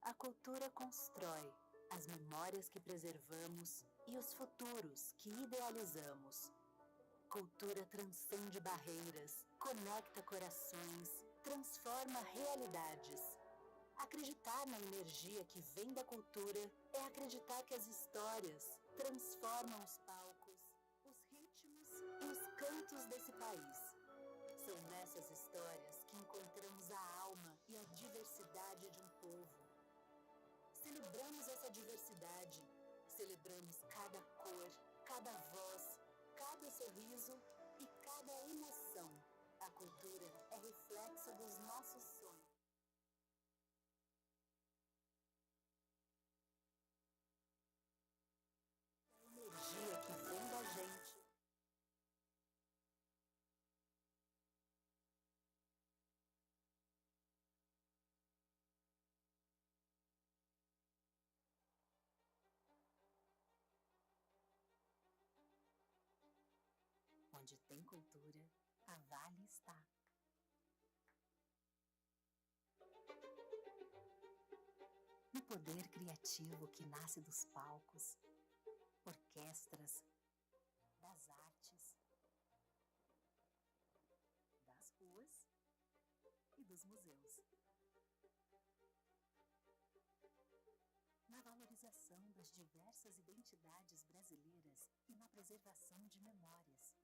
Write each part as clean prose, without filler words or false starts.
A cultura constrói as memórias que preservamos e os futuros que idealizamos. Cultura transcende barreiras, conecta corações, transforma realidades. Acreditar na energia que vem da cultura é acreditar que as histórias transformam os palcos, os ritmos e os cantos desse país. São nessas histórias que encontramos a alma e a diversidade de um povo. Celebramos essa diversidade, celebramos cada cor, cada voz, cada sorriso e cada emoção. A cultura é reflexo dos nossos sonhos. A energia que vem da gente. Onde tem cultura, a Vale está. No poder criativo que nasce dos palcos, orquestras, das artes, das ruas e dos museus. Na valorização das diversas identidades brasileiras e na preservação de memórias.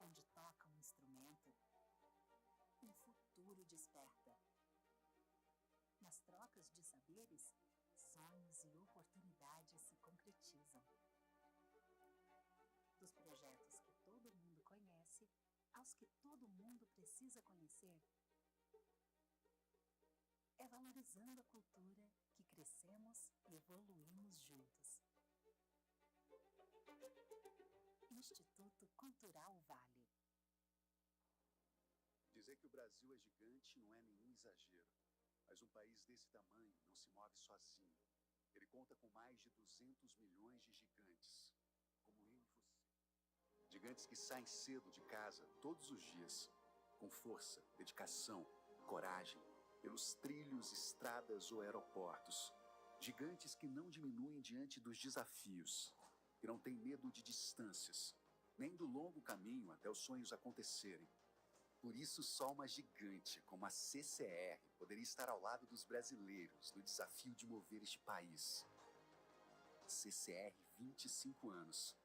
Onde toca um instrumento, um futuro desperta. Nas trocas de saberes, sonhos e oportunidades se concretizam. Dos projetos que todo mundo conhece, aos que todo mundo precisa conhecer, é valorizando a cultura que crescemos e evoluímos juntos. Instituto Cultural Vale. Dizer que o Brasil é gigante não é nenhum exagero, mas um país desse tamanho não se move sozinho. Ele conta com mais de 200 milhões de gigantes, como eu e você. Gigantes que saem cedo de casa todos os dias, com força, dedicação, coragem, pelos trilhos, estradas ou aeroportos. Gigantes que não diminuem diante dos desafios, que não têm medo de distâncias, nem do longo caminho até os sonhos acontecerem. Por isso, só uma gigante como a CCR poderia estar ao lado dos brasileiros no desafio de mover este país. CCR, 25 anos.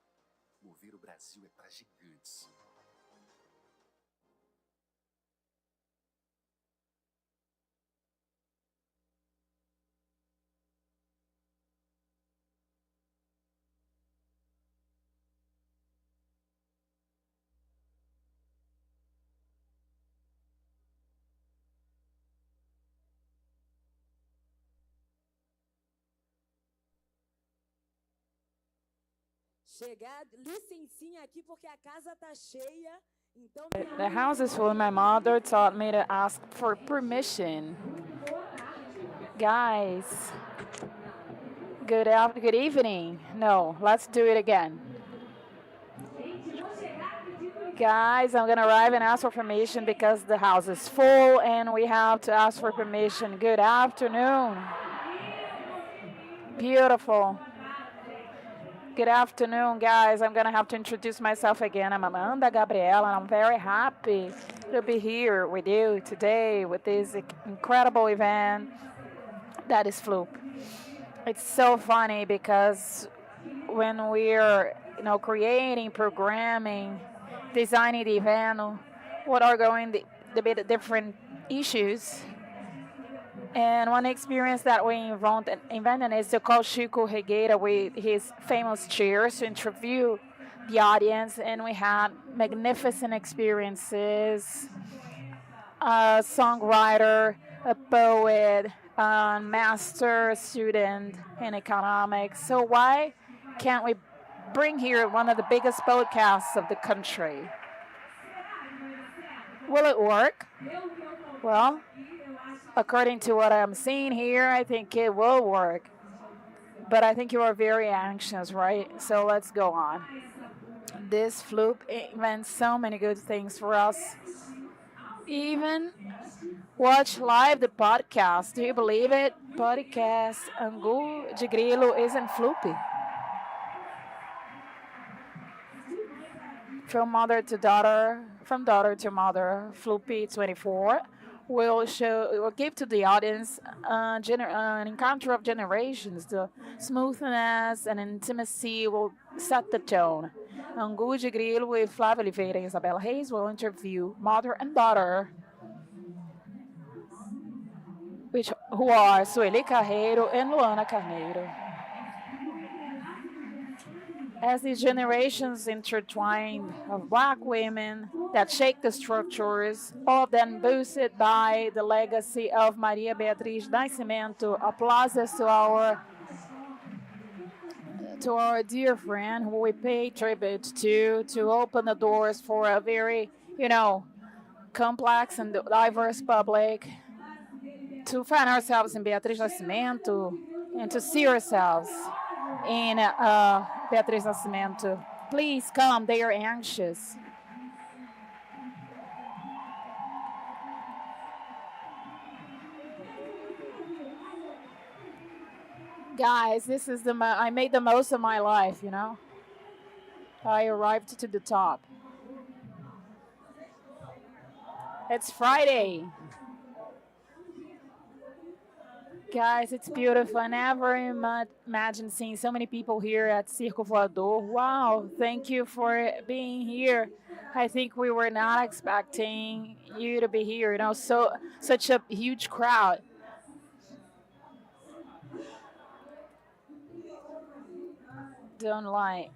Mover o Brasil é para gigantes. Chegar, licencinha aqui porque a casa tá cheia. Então The house is full. My mother taught me to ask for permission. Guys, good evening. No, let's do it again. Guys, I'm gonna arrive and ask for permission because the house is full and we have to ask for permission. Good afternoon. Beautiful. Good afternoon, guys. I'm going to have to introduce myself again. I'm Amanda Gabriela, and I'm very happy to be here with you today with this incredible event that is Floop. It's so funny because when we're, creating, programming, designing the event, what are going to be the different issues. And one experience that we invented is to call Chico Regueira with his famous chairs to interview the audience. And we had magnificent experiences. A songwriter, a poet, a master student in economics. So why can't we bring here one of the biggest podcasts of the country? Will it work? Well, according to what I'm seeing here, I think it will work. But I think you are very anxious, right? So let's go on. This Floop invents so many good things for us. even watch live the podcast. Do you believe it? Podcast ANGU de GRILO isn't floopy. From mother to daughter, from daughter to mother, Floopy 24 will give to the audience an encounter of generations. The smoothness and intimacy will set the tone. ANGU de GRILO with Flavia Oliveira and Bel Reis will interview mother and daughter, who are Sueli Carneiro and Luanda Carneiro. As these generations intertwined of black women that shake the structures, all of them boosted by the legacy of Maria Beatriz Nascimento. Applauses to our dear friend who we pay tribute to open the doors for a very, complex and diverse public, to find ourselves in Beatriz Nascimento and to see ourselves in Beatriz Nascimento. Please come, they are anxious. Guys, this is I made the most of my life, I arrived to the top. It's Friday. Guys, it's beautiful. I never imagined seeing so many people here at Circo Voador. Wow, thank you for being here. I think we were not expecting you to be here, such a huge crowd. Don't lie.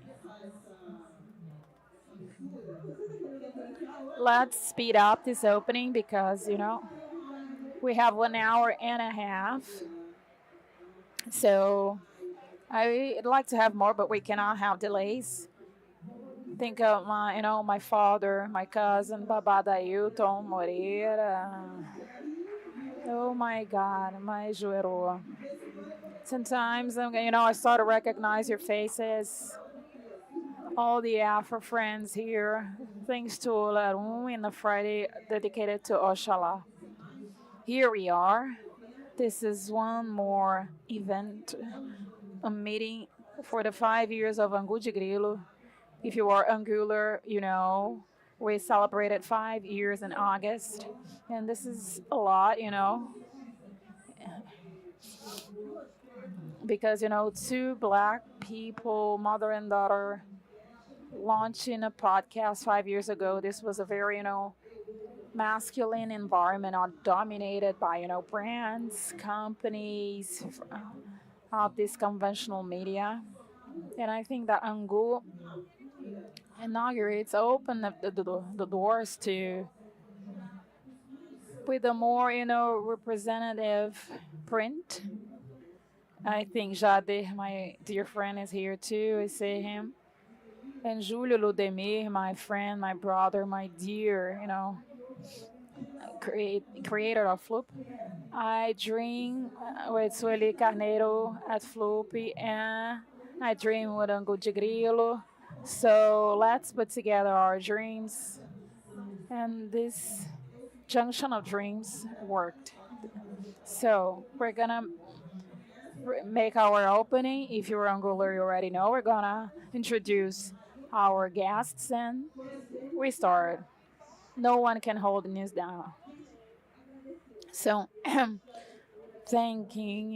Let's speed up this opening because, we have 1 hour and a half. So I'd like to have more, but we cannot have delays. Think of my father, my cousin, Babada Ailton Moreira. Oh my God, my Joero. Sometimes, I start to recognize your faces. All the Afro friends here. Thanks to Larum in the Friday dedicated to Oxalá. Here we are. This is one more event, a meeting for the 5 years of ANGU de GRILO. If you are Angular, we celebrated 5 years in August, and this is a lot, because, two black people, mother and daughter, launching a podcast 5 years ago. This was a very, masculine environment, dominated by, brands, companies, of this conventional media. And I think that ANGU inaugurates, open the doors to, with a more, representative print. I think Jade, my dear friend, is here too. I see him. And Julio Ludemir, my friend, my brother, my dear, creator of Floop. I dream with Sueli Carneiro at Floop, and I dream with ANGU de GRILO. So let's put together our dreams. And this junction of dreams worked. So we're gonna make our opening. If you're Angular, you already know. We're gonna introduce our guests and we start. No one can hold us down. So, thanking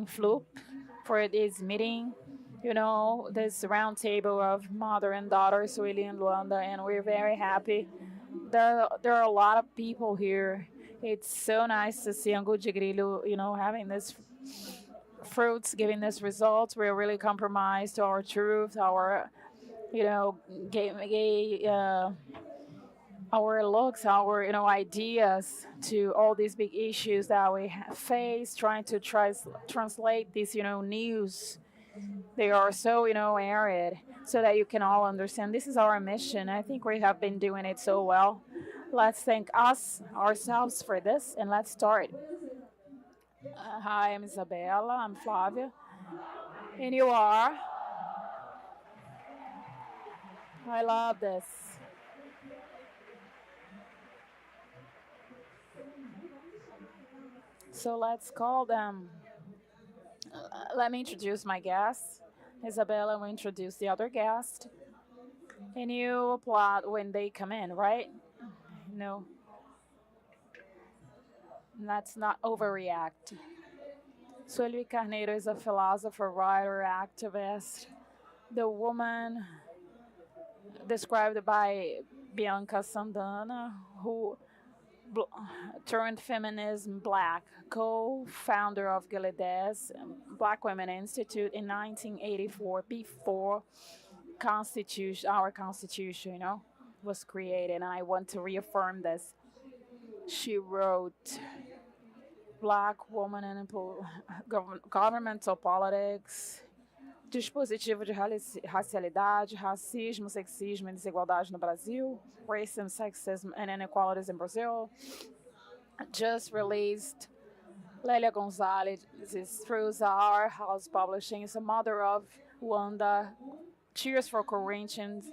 Floop for this meeting. This round table of mother and daughter, Sueli and Luanda, and we're very happy. There are a lot of people here. It's so nice to see ANGU de GRILO, having this fruits, giving this results. We're really compromised to our truth, our, our looks, our ideas to all these big issues that we face, trying to translate these news. They are so arid, so that you can all understand. This is our mission. I think we have been doing it so well. Let's thank ourselves for this, and let's start. Hi, I'm Isabella. I'm Flavia, and you are. I love this. So let's call them. Let me introduce my guests. Isabella will introduce the other guest. And you applaud when they come in, right? No, let's not overreact. Sueli Carneiro is a philosopher, writer, activist. The woman described by Bianca Sandana, who turned feminism black, co-founder of Gilead's Black Women Institute in 1984, before our constitution, was created. And I want to reaffirm this. She wrote Black Woman in Governmental Politics, Dispositivo de Racialidade, Racismo, Sexismo e Desigualdade no Brasil, Racism, Sexism and Inequalities in Brazil. Just released. Lélia Gonzalez is through Zahar House Publishing. Is a mother of Luanda. Cheers for Corinthians.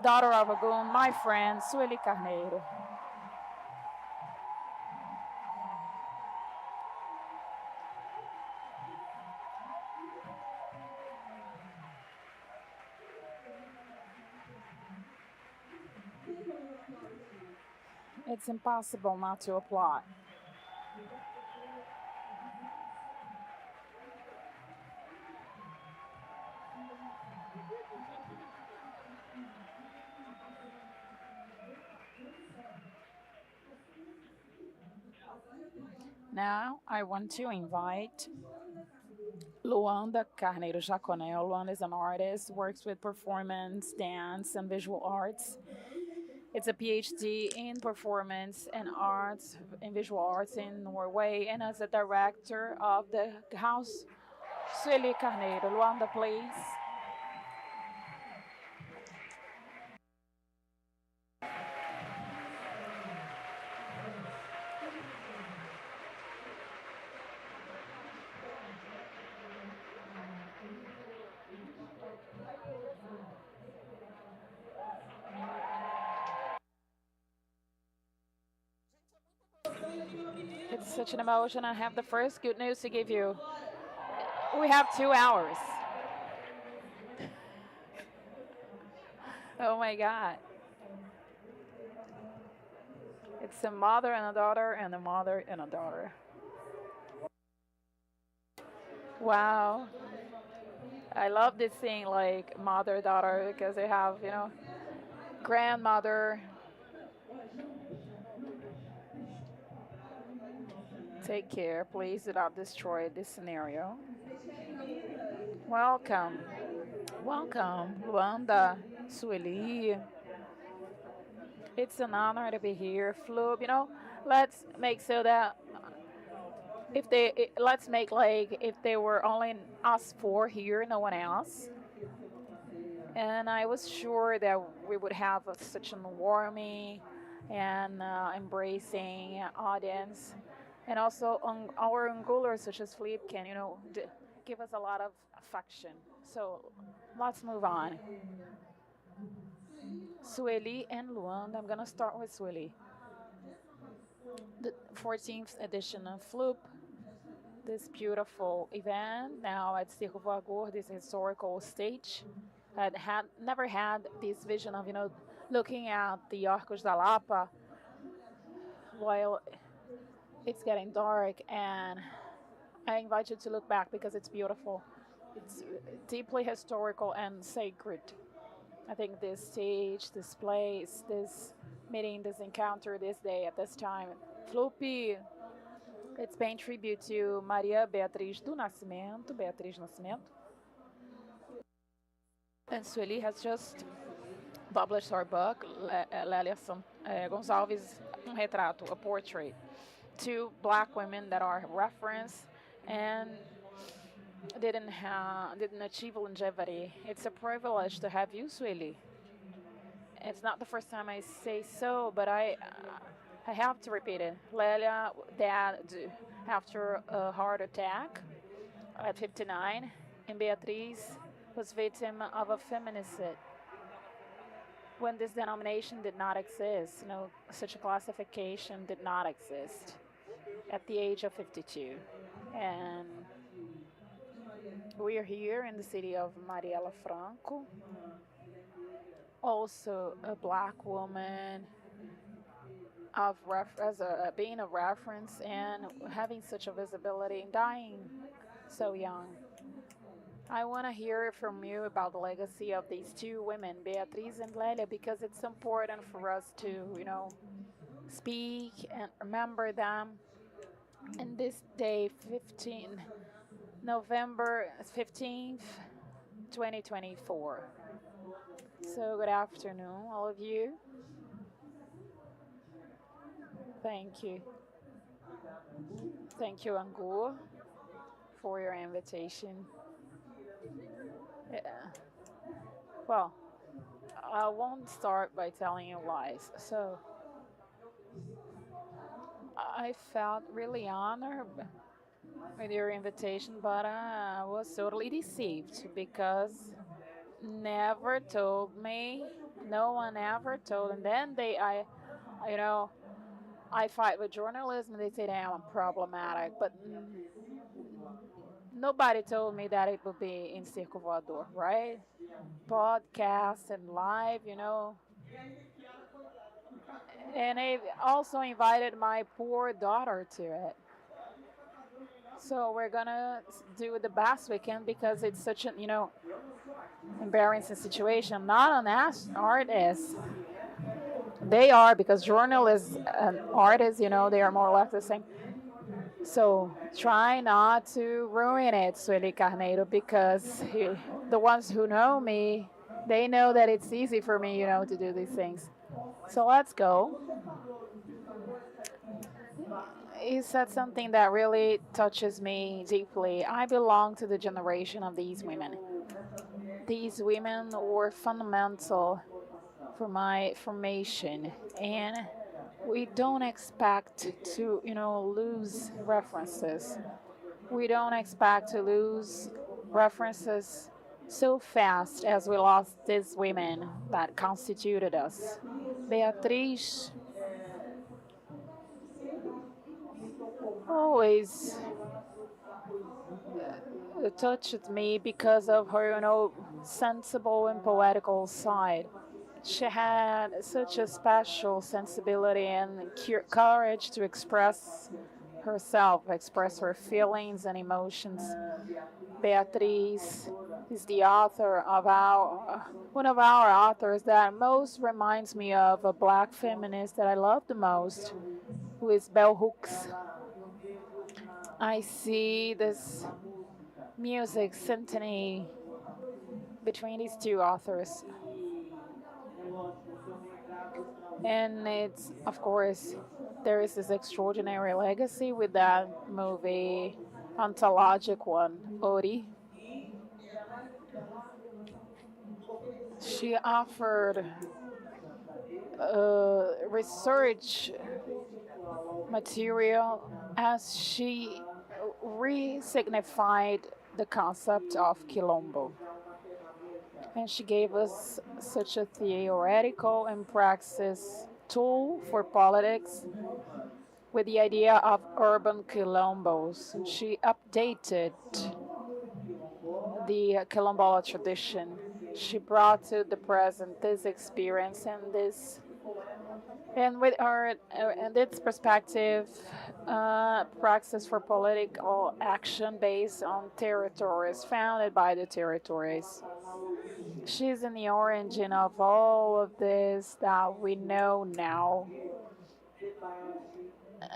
Daughter of Agun, my friend, Sueli Carneiro. It's impossible not to applaud. Now I want to invite Luanda Carneiro Jaconel. Luanda is an artist, works with performance, dance, and visual arts. It's a PhD in performance and arts, in visual arts in Norway, and as a director of the house, Sueli Carneiro. Luanda, please. It's such an emotion. I have the first good news to give you. We have 2 hours. Oh my God. It's a mother and a daughter, and a mother and a daughter. Wow. I love this thing, like mother, daughter, because they have, grandmother. Take care, please do not destroy this scenario. Welcome. Welcome, Luanda, Sueli. It's an honor to be here. Flub, let's make so that let's make like if they were only us four here, no one else. And I was sure that we would have such a warming and embracing audience. And also our Angulars such as Flip can, give us a lot of affection. So let's move on. Sueli and Luanda. I'm gonna start with Sueli. The 14th edition of Floop, this beautiful event now at Circo Voador, this historical stage. I had never had this vision of, looking at the Arcos da Lapa while it's getting dark, and I invite you to look back because it's beautiful. It's deeply historical and sacred. I think this stage, this place, this meeting, this encounter, this day at this time, Floopy, it's paying tribute to Maria Beatriz do Nascimento, Beatriz Nascimento. And Sueli has just published her book, Lélia Gonçalves, retrato, a portrait. Two black women that are referenced and didn't achieve longevity. It's a privilege to have you, Sueli. It's not the first time I say so, but I have to repeat it. Lélia died after a heart attack at 59, and Beatriz was victim of a feminicide when this denomination did not exist. Such a classification did not exist. at the age of 52. And we are here in the city of Mariela Franco, also a black woman being a reference and having such a visibility and dying so young. I want to hear from you about the legacy of these two women, Beatriz and Lelia, because it's important for us to, speak and remember them. And this day, November 15th, 2024. So good afternoon, all of you. Thank you. Thank you, ANGU, for your invitation. Yeah. Well, I won't start by telling you lies. So I felt really honored with your invitation, but I was totally deceived because never told me. No one ever told. And then you know, I fight with journalism. They say that I'm problematic, but nobody told me that it would be in Circo Voador, right? Podcast and live. And I also invited my poor daughter to it. So we're gonna do the best we can because it's such an embarrassing situation. I'm not an artist. They are because journalists and artists, they are more or less the same. So try not to ruin it, Sueli Carneiro, because the ones who know me, they know that it's easy for me, to do these things. So let's go. You said something that really touches me deeply. I belong to the generation of these women. These women were fundamental for my formation, and we don't expect to, lose references. We don't expect to lose references so fast as we lost these women that constituted us. Beatriz always touched me because of her, sensible and poetical side. She had such a special sensibility and courage to express herself, express her feelings and emotions. Beatriz is the author of one of our authors that most reminds me of a black feminist that I love the most, who is Bel Reis. I see this music symphony between these two authors. And it's, of course, there is this extraordinary legacy with that movie, anthologic one, Ori. She offered research material as she re-signified the concept of quilombo. And she gave us such a theoretical and praxis tool for politics with the idea of urban quilombos. She updated the quilombola tradition. She brought to the present this experience and with her and its perspective, praxis for political action based on territories founded by the territories. She's in the origin of all of this that we know now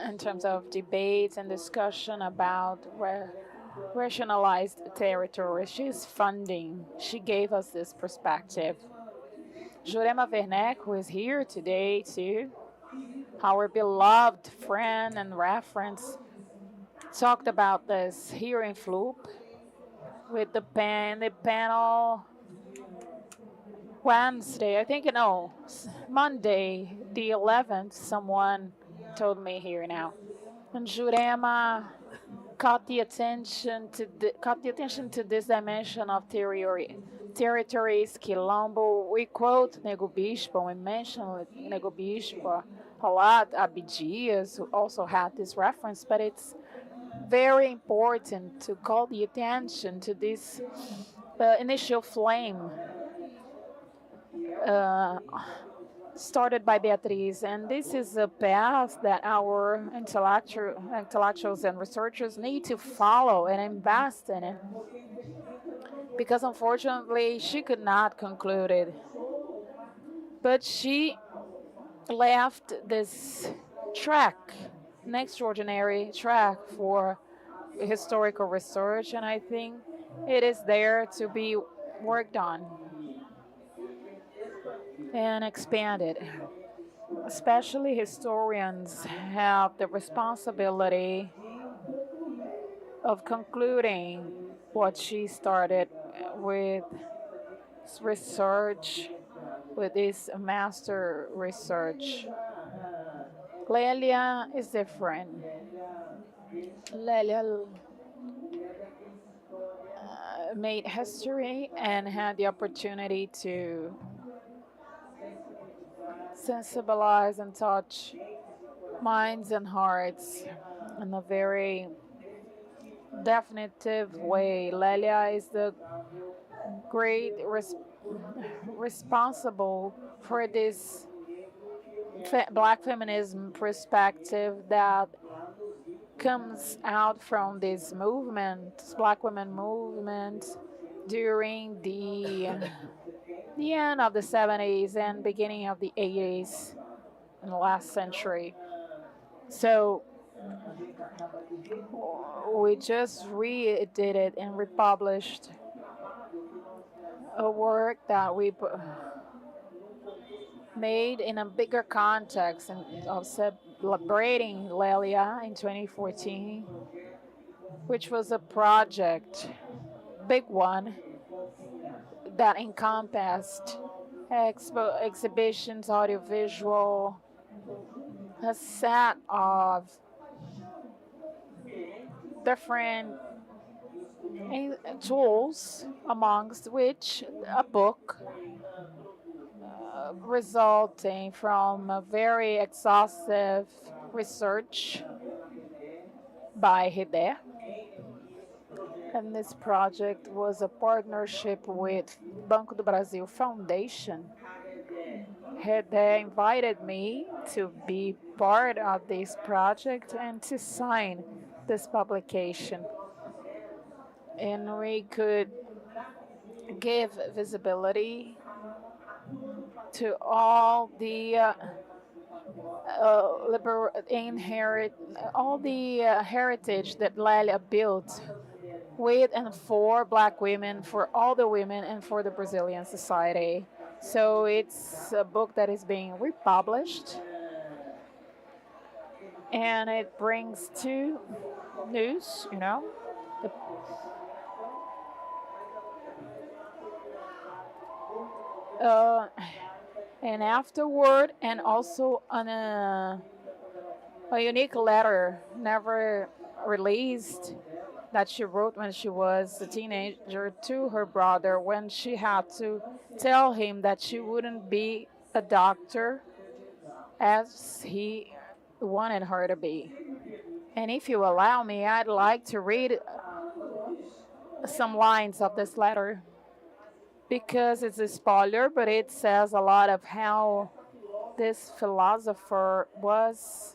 in terms of debates and discussion about rationalized territories. She's funding. She gave us this perspective. Jurema Werneck, who is here today too, our beloved friend and reference, talked about this here in Floop with the panel Wednesday, I think, no, Monday, the 11th, someone told me here now. And Jurema caught the attention to this dimension of territories, quilombo. We quote Nego Bispo, we mention Nego Bispo, a lot. Abdias also had this reference, but it's very important to call the attention to this initial flame uh, started by Beatriz. And this is a path that our intellectuals and researchers need to follow and invest in it. Because unfortunately, she could not conclude it. But she left this track, an extraordinary track for historical research, and I think it is there to be worked on and expanded. Especially historians have the responsibility of concluding what she started with research, with this master research. Lelia is different. Lelia made history and had the opportunity to sensibilize and touch minds and hearts in a very definitive way. Lelia is the great responsible for this black feminism perspective that comes out from this movement, this black women movement, during the end of the 70s and beginning of the 80s in the last century. So we just redid it and republished a work that we made in a bigger context of celebrating Lelia in 2014, which was a project, big one, that encompassed exhibitions, audiovisual, a set of different tools, amongst which a book resulting from a very exhaustive research by Hede. And this project was a partnership with Banco do Brasil Foundation. Hede invited me to be part of this project and to sign this publication. And we could give visibility to all the heritage that Lelia built with and for black women, for all the women, and for the Brazilian society. So it's a book that is being republished, and it brings two news, and afterward, and also on a unique letter never released that she wrote when she was a teenager to her brother, when she had to tell him that she wouldn't be a doctor as he wanted her to be. And if you allow me, I'd like to read some lines of this letter, because it's a spoiler, but it says a lot of how this philosopher was,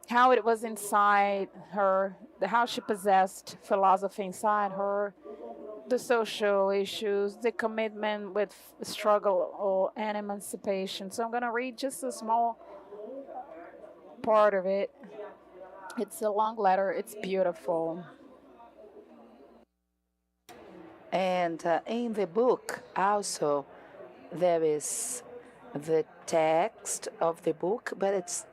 how it was inside her, how she possessed philosophy inside her, the social issues, the commitment with struggle and emancipation. So I'm going to read just a small part of it. It's a long letter. It's beautiful. And in the book also there is the text of the book, but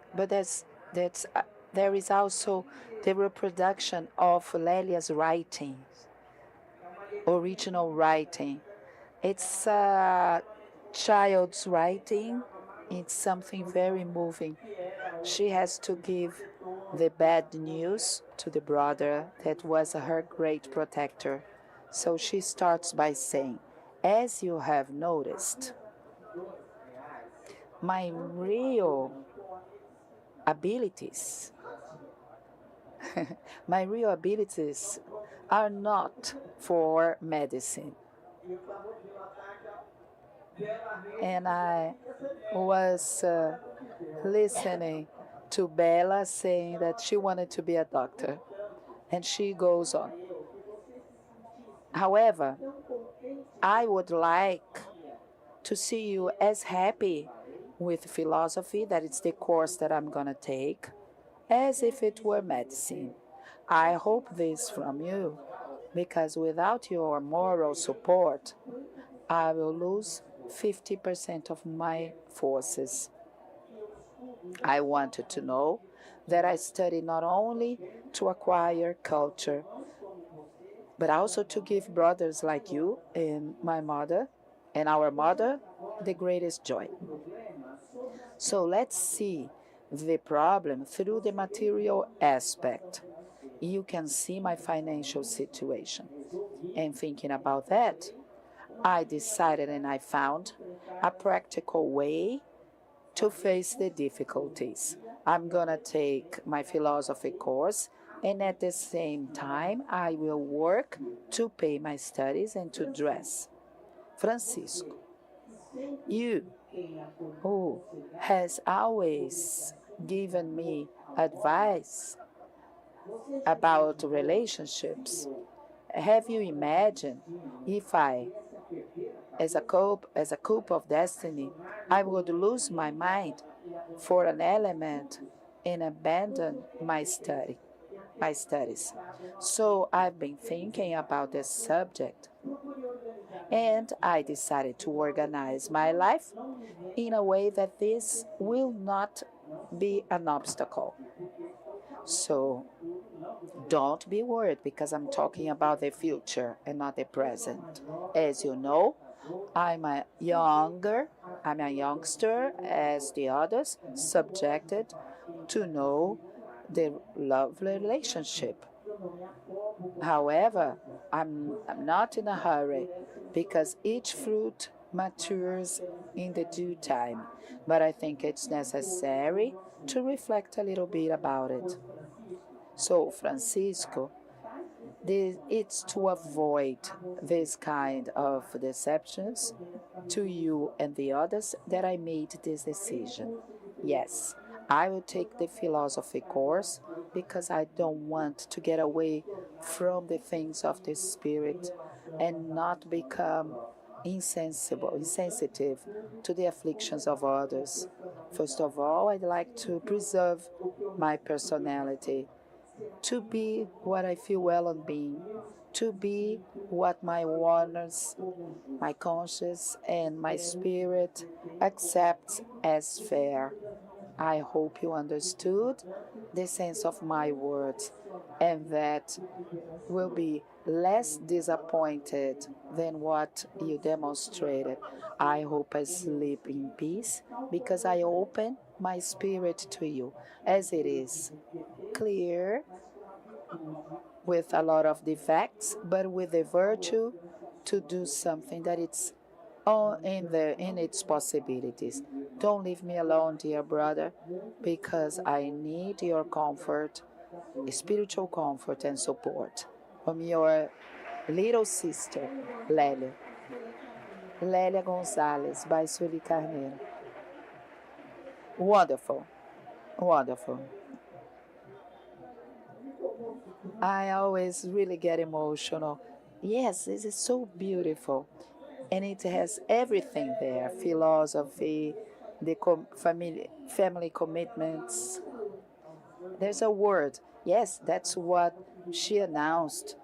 there is also the reproduction of Lelia's writing, original writing. It's a child's writing. It's something very moving. She has to give the bad news to the brother that was her great protector. So she starts by saying, as you have noticed, my real abilities. My real abilities are not for medicine. And I was listening to Bella saying that she wanted to be a doctor. And she goes on. However, I would like to see you as happy with philosophy, that it's the course that I'm going to take, as if it were medicine. I hope this from you, because without your moral support, I will lose 50% of my forces. I wanted to know that I study not only to acquire culture, but also to give brothers like you and my mother and our mother the greatest joy. So let's see the problem through the material aspect. You can see my financial situation. And thinking about that, I decided and I found a practical way to face the difficulties. I'm going to take my philosophy course, and at the same time, I will work to pay my studies and to dress. Francisco, you, who has always given me advice about relationships, have you imagined if I, as a coup of destiny, I would lose my mind for an element and abandon my studies. So I've been thinking about this subject, and I decided to organize my life in a way that this will not be an obstacle. So don't be worried, because I'm talking about the future and not the present. As you know, I'm a youngster as the others, subjected to know the love relationship. However, I'm not in a hurry, because each fruit matures in the due time. But I think it's necessary to reflect a little bit about it. So, Francisco, it's to avoid this kind of deceptions to you and the others that I made this decision. Yes, I will take the philosophy course because I don't want to get away from the things of the spirit and not become insensitive to the afflictions of others. First of all, I'd like to preserve my personality, to be what I feel well on being, to be what my oneness, my conscience, and my spirit accepts as fair. I hope you understood the sense of my words, and that will be less disappointed than what you demonstrated. I hope I sleep in peace because I open my spirit to you as it is, clear, with a lot of defects, but with the virtue to do something that it's all in its possibilities. Don't leave me alone, dear brother, because I need your comfort, spiritual comfort and support from your little sister, Lélia. Lélia Gonzalez by Sueli Carneiro. Wonderful, wonderful. I always really get emotional. Yes, this is so beautiful. And it has everything there: philosophy, the family commitments. There's a word. Yes, that's what she announced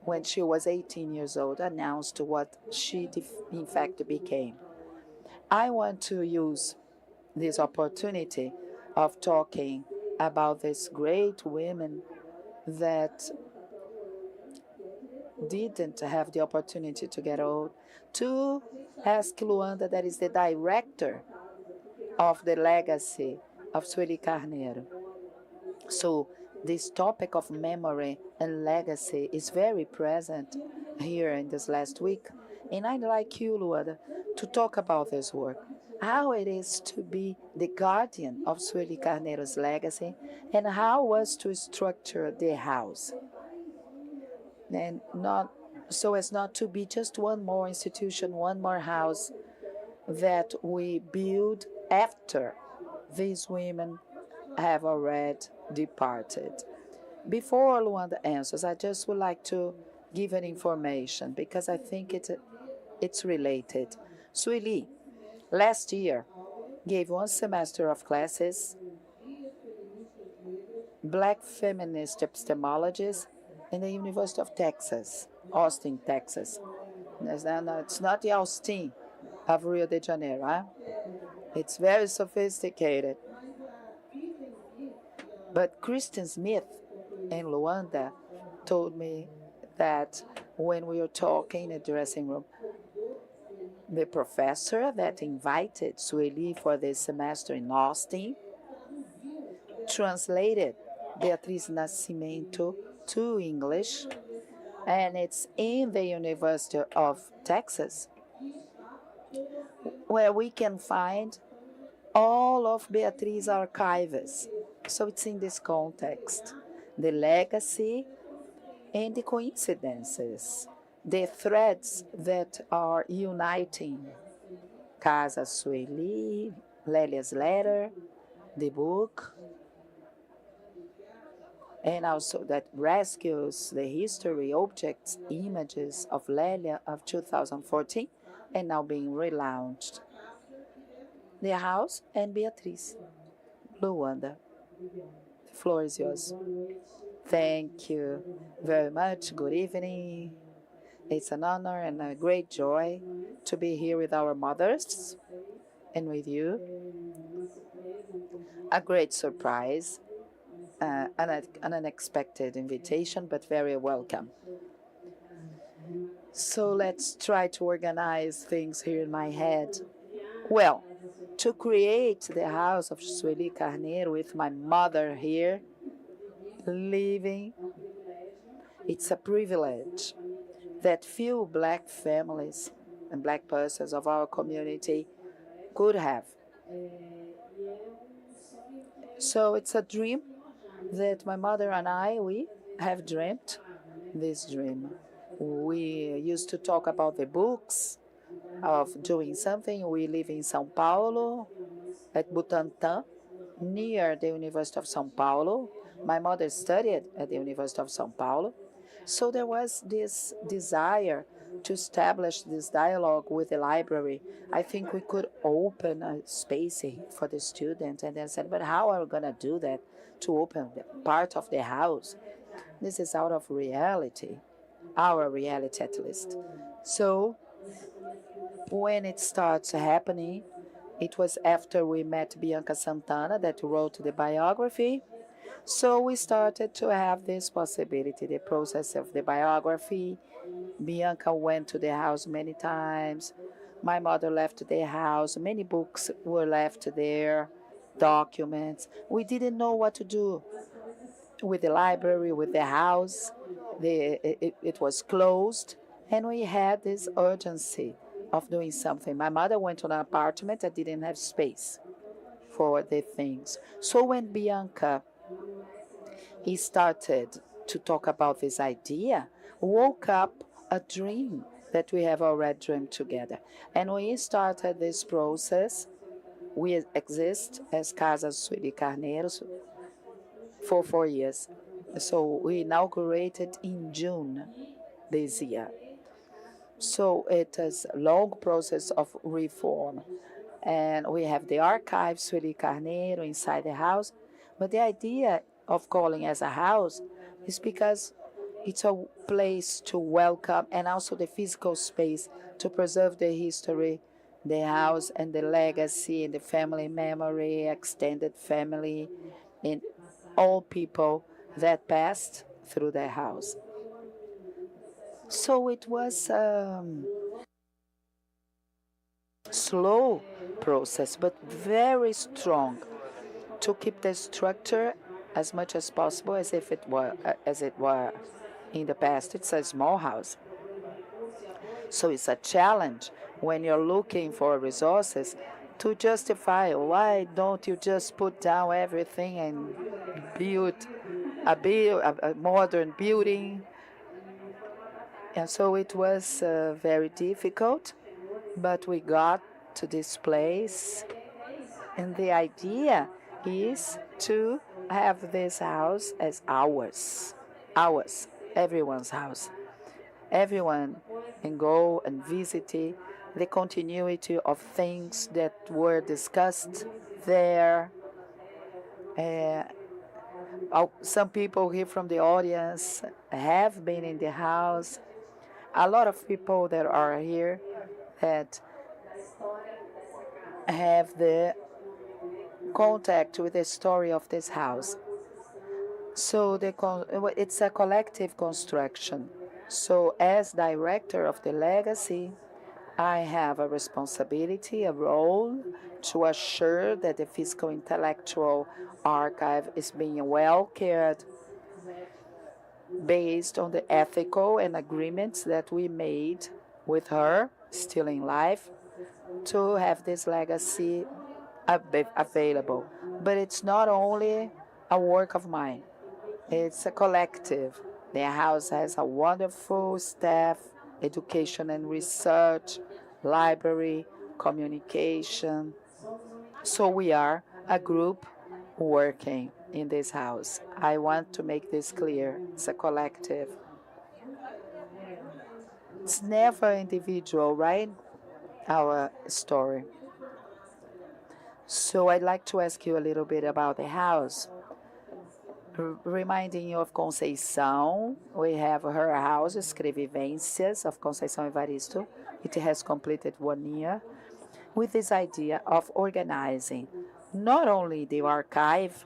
when she was 18 years old, announced what she in fact became. I want to use this opportunity of talking about these great women that didn't have the opportunity to get old, to ask Luanda, that is the director of the legacy of Sueli Carneiro. So this topic of memory and legacy is very present here in this last week. And I'd like you, Luanda, to talk about this work. how it is to be the guardian of Sueli Carneiro's legacy, and how was to structure the house, and not so as not to be just one more institution, one more house that we build after these women have already departed. Before Luanda answers, I just would like to give an information because I think it's related. Sueli, last year, gave one semester of classes, Black Feminist Epistemologies, in the University of Texas, Austin, Texas. No, it's not the Austin of Rio de Janeiro, huh? It's very sophisticated. But Kristen Smith in Luanda told me that when we were talking in the dressing room, the professor that invited Sueli for this semester in Austin translated Beatriz Nascimento to English, and it's in the University of Texas where we can find all of Beatriz's archives. So it's in this context, the legacy and the coincidences, the threads that are uniting Casa Sueli, Lélia's letter, the book, and also that rescues the history, objects, images of Lélia of 2014 and now being relaunched. The house and Beatriz. Luanda, the floor is yours. Thank you very much. Good evening. It's an honor and a great joy to be here with our mothers and with you. A great surprise, an unexpected invitation, but very welcome. So let's try to organize things here in my head. Well, to create the house of Sueli Carneiro with my mother here, living, it's a privilege that few Black families and Black persons of our community could have. So it's a dream that my mother and we have dreamt this dream. We used to talk about the books of doing something. We live in São Paulo, at Butantã, near the University of São Paulo. My mother studied at the University of São Paulo. So there was this desire to establish this dialogue with the library. I think we could open a space for the students, and then said, but how are we going to do that, to open part of the house? This is out of reality, our reality at least. So when it starts happening, it was after we met Bianca Santana that wrote the biography. So we started to have this possibility, the process of the biography. Bianca went to the house many times. My mother left the house. Many books were left there, documents. We didn't know what to do with the library, with the house. It was closed, and we had this urgency of doing something. My mother went to an apartment that didn't have space for the things. So when Bianca started to talk about this idea, woke up a dream that we have already dreamed together. And we started this process. We exist as Casa Sueli Carneiro for 4 years. So we inaugurated in June this year. So it is a long process of reform. And we have the archive, Sueli Carneiro, inside the house. But the idea of calling as a house is because it's a place to welcome, and also the physical space to preserve the history, the house, and the legacy, and the family memory, extended family, and all people that passed through the house. So it was a slow process, but very strong, to keep the structure as much as possible as if it were in the past. It's a small house, so it's a challenge when you're looking for resources to justify why don't you just put down everything and build a modern building. And so it was very difficult, but we got to this place, and the idea is to have this house as ours, everyone's house. Everyone can go and visit it, the continuity of things that were discussed there. Uh, some people here from the audience have been in the house. A lot of people that are here that have the contact with the story of this house. So it's a collective construction. So as director of the legacy, I have a responsibility, a role to assure that the physical intellectual archive is being well cared based on the ethical and agreements that we made with her, still in life, to have this legacy available. But it's not only a work of mine, it's a collective. The house has a wonderful staff, education and research, library, communication. So we are a group working in this house. I want to make this clear. It's a collective. It's never individual, right? Our story. So I'd like to ask you a little bit about the house. Reminding you of Conceição, we have her house, Escrevivências of Conceição Evaristo. It has completed 1 year with this idea of organizing not only the archive,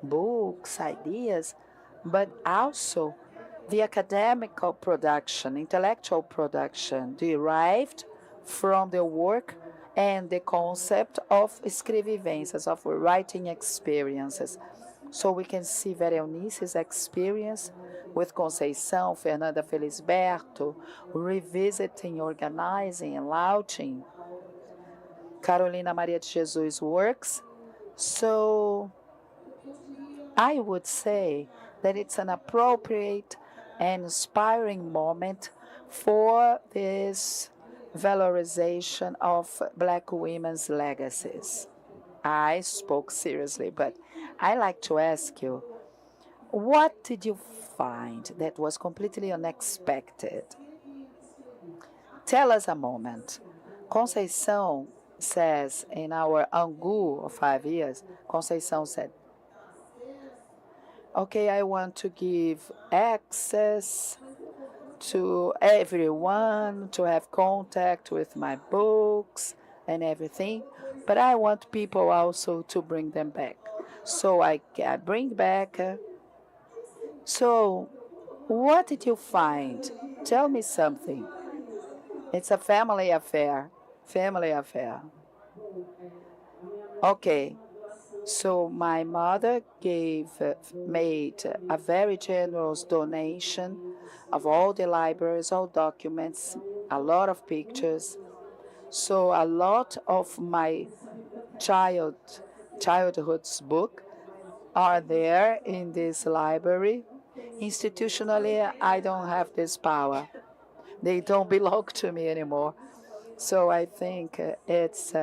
books, ideas, but also the academical production, intellectual production derived from the work and the concept of escrevivências, of writing experiences. So we can see Vera Eunice's experience with Conceição, Fernanda Felisberto, revisiting, organizing, and launching Carolina Maria de Jesus' works. So I would say that it's an appropriate and inspiring moment for this valorization of Black women's legacies. I spoke seriously, but I like to ask you, what did you find that was completely unexpected? Tell us a moment. Conceição says in our ANGU of 5 years, Conceição said, okay, I want to give access to everyone to have contact with my books and everything, but I want people also to bring them back. So I bring back. So what did you find? Tell me something. It's a family affair. Family affair. Okay. So my mother made a very generous donation of all the libraries, all documents, a lot of pictures. So a lot of my childhood's book are there in this library. Institutionally, I don't have this power. They don't belong to me anymore. So I think it's...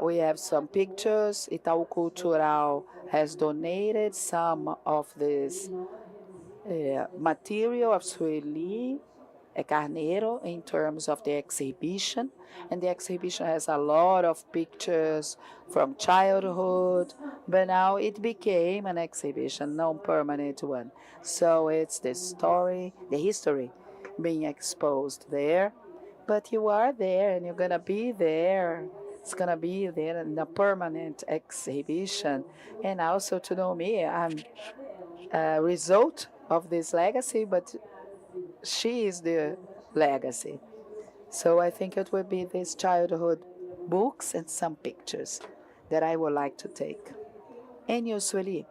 we have some pictures. Itaú Cultural has donated some of this material of Sueli Carneiro in terms of the exhibition. And the exhibition has a lot of pictures from childhood, but now it became an exhibition, non-permanent one. So it's the story, the history being exposed there. But you are there and you're going to be there. It's going to be there in a permanent exhibition. And also to know me, I'm a result of this legacy, but she is the legacy. So I think it will be these childhood books and some pictures that I would like to take. And you, Sueli,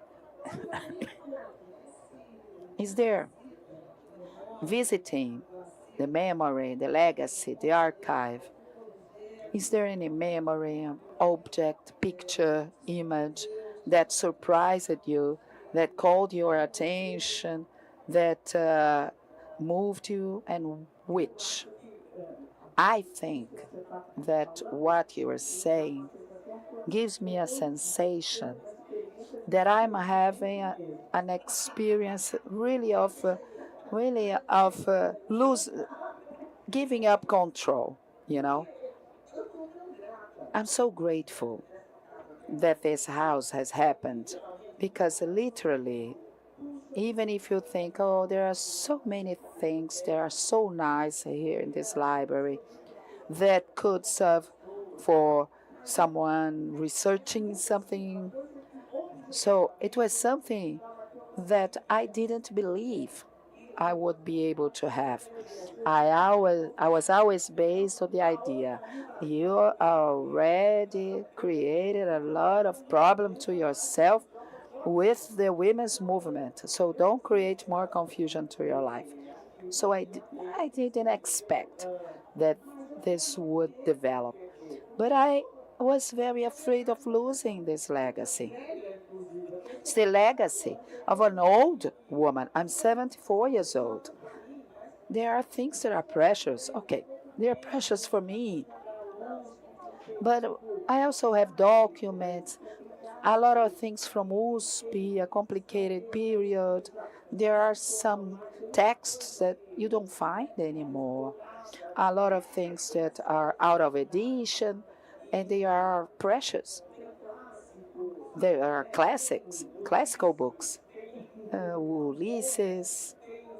is there visiting the memory, the legacy, the archive Is there any memory, object, picture, image that surprised you, that called your attention, that moved you, and which? I think that what you are saying gives me a sensation that I'm having an experience really of giving up control, you know. I'm so grateful that this house has happened because literally, even if you think, oh, there are so many things that are so nice here in this library that could serve for someone researching something. So it was something that I didn't believe I would be able to have. I was always based on the idea you already created a lot of problem to yourself with the women's movement, so don't create more confusion to your life. So I didn't expect that this would develop, but I was very afraid of losing this legacy. It's the legacy of an old woman. I'm 74 years old. There are things that are precious. Okay, they are precious for me. But I also have documents, a lot of things from USP, a complicated period. There are some texts that you don't find anymore. A lot of things that are out of edition, and they are precious. They are classics, classical books. Ulysses,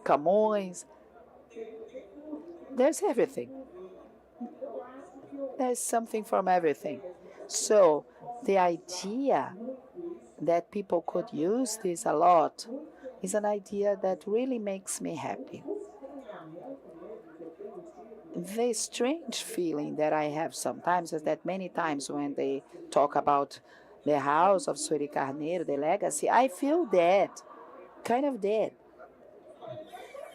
Camões. There's everything. There's something from everything. So the idea that people could use this a lot is an idea that really makes me happy. The strange feeling that I have sometimes is that many times when they talk about the house of Sueli Carneiro, the legacy, I feel dead, kind of dead.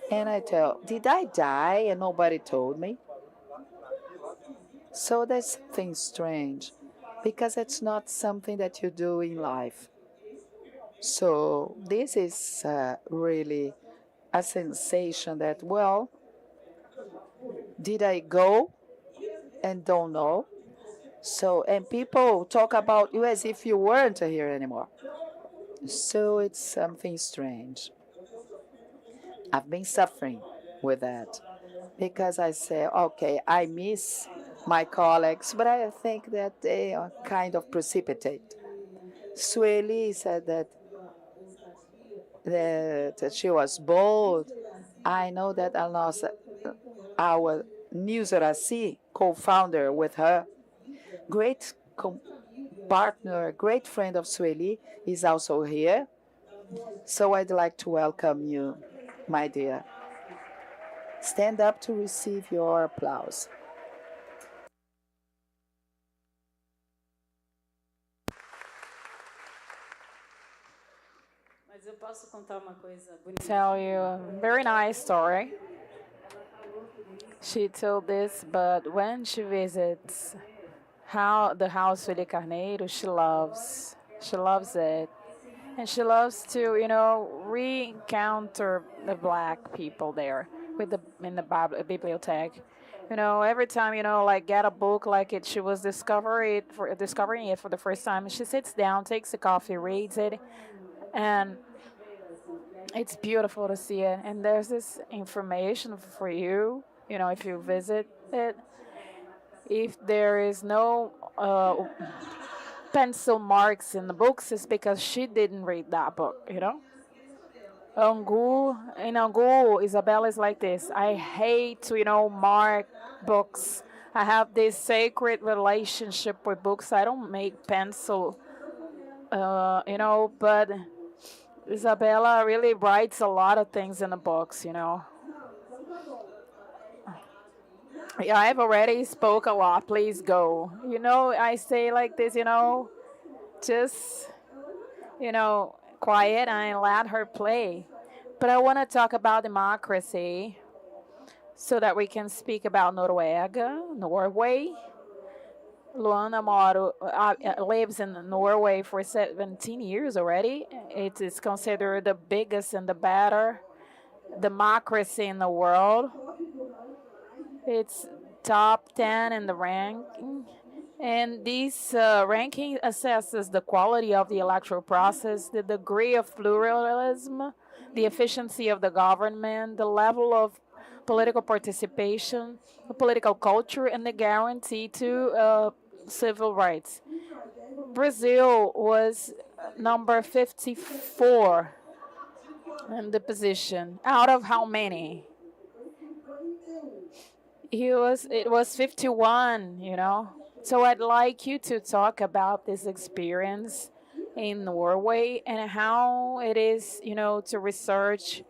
And I tell, did I die and nobody told me? So there's something strange because it's not something that you do in life. So this is really a sensation that, well, did I go and don't know? So, and people talk about you as if you weren't here anymore. So it's something strange. I've been suffering with that because I say, okay, I miss my colleagues, but I think that they are kind of precipitate. Sueli said that she was bold. I know that our Newseraci, co-founder with her, great partner, great friend of Sueli, is also here. So I'd like to welcome you, my dear. Stand up to receive your applause. Mas eu posso contar uma coisa bonita. Tell you a very nice story. She told this, but when she visits the house Sueli Carneiro, she loves it. And she loves to, re-encounter the black people there in the bibliothèque. Every time, like get a book like it, she was discovering it for the first time. She sits down, takes a coffee, reads it, and it's beautiful to see it. And there's this information for you, if you visit it. If there is no pencil marks in the books, it's because she didn't read that book, ANGU, Isabella is like this. I hate to, mark books. I have this sacred relationship with books. I don't make pencil, but Isabella really writes a lot of things in the books, Yeah, I've already spoke a lot. Please go. I say like this, just, quiet and let her play. But I want to talk about democracy so that we can speak about Norway. Luanda Moro lives in Norway for 17 years already. It is considered the biggest and the better democracy in the world. It's top 10 in the ranking. And this ranking assesses the quality of the electoral process, the degree of pluralism, the efficiency of the government, the level of political participation, the political culture, and the guarantee to civil rights. Brazil was number 54 in the position. Out of how many? It was 51, you know. So I'd like you to talk about this experience in Norway and how it is, you know, to research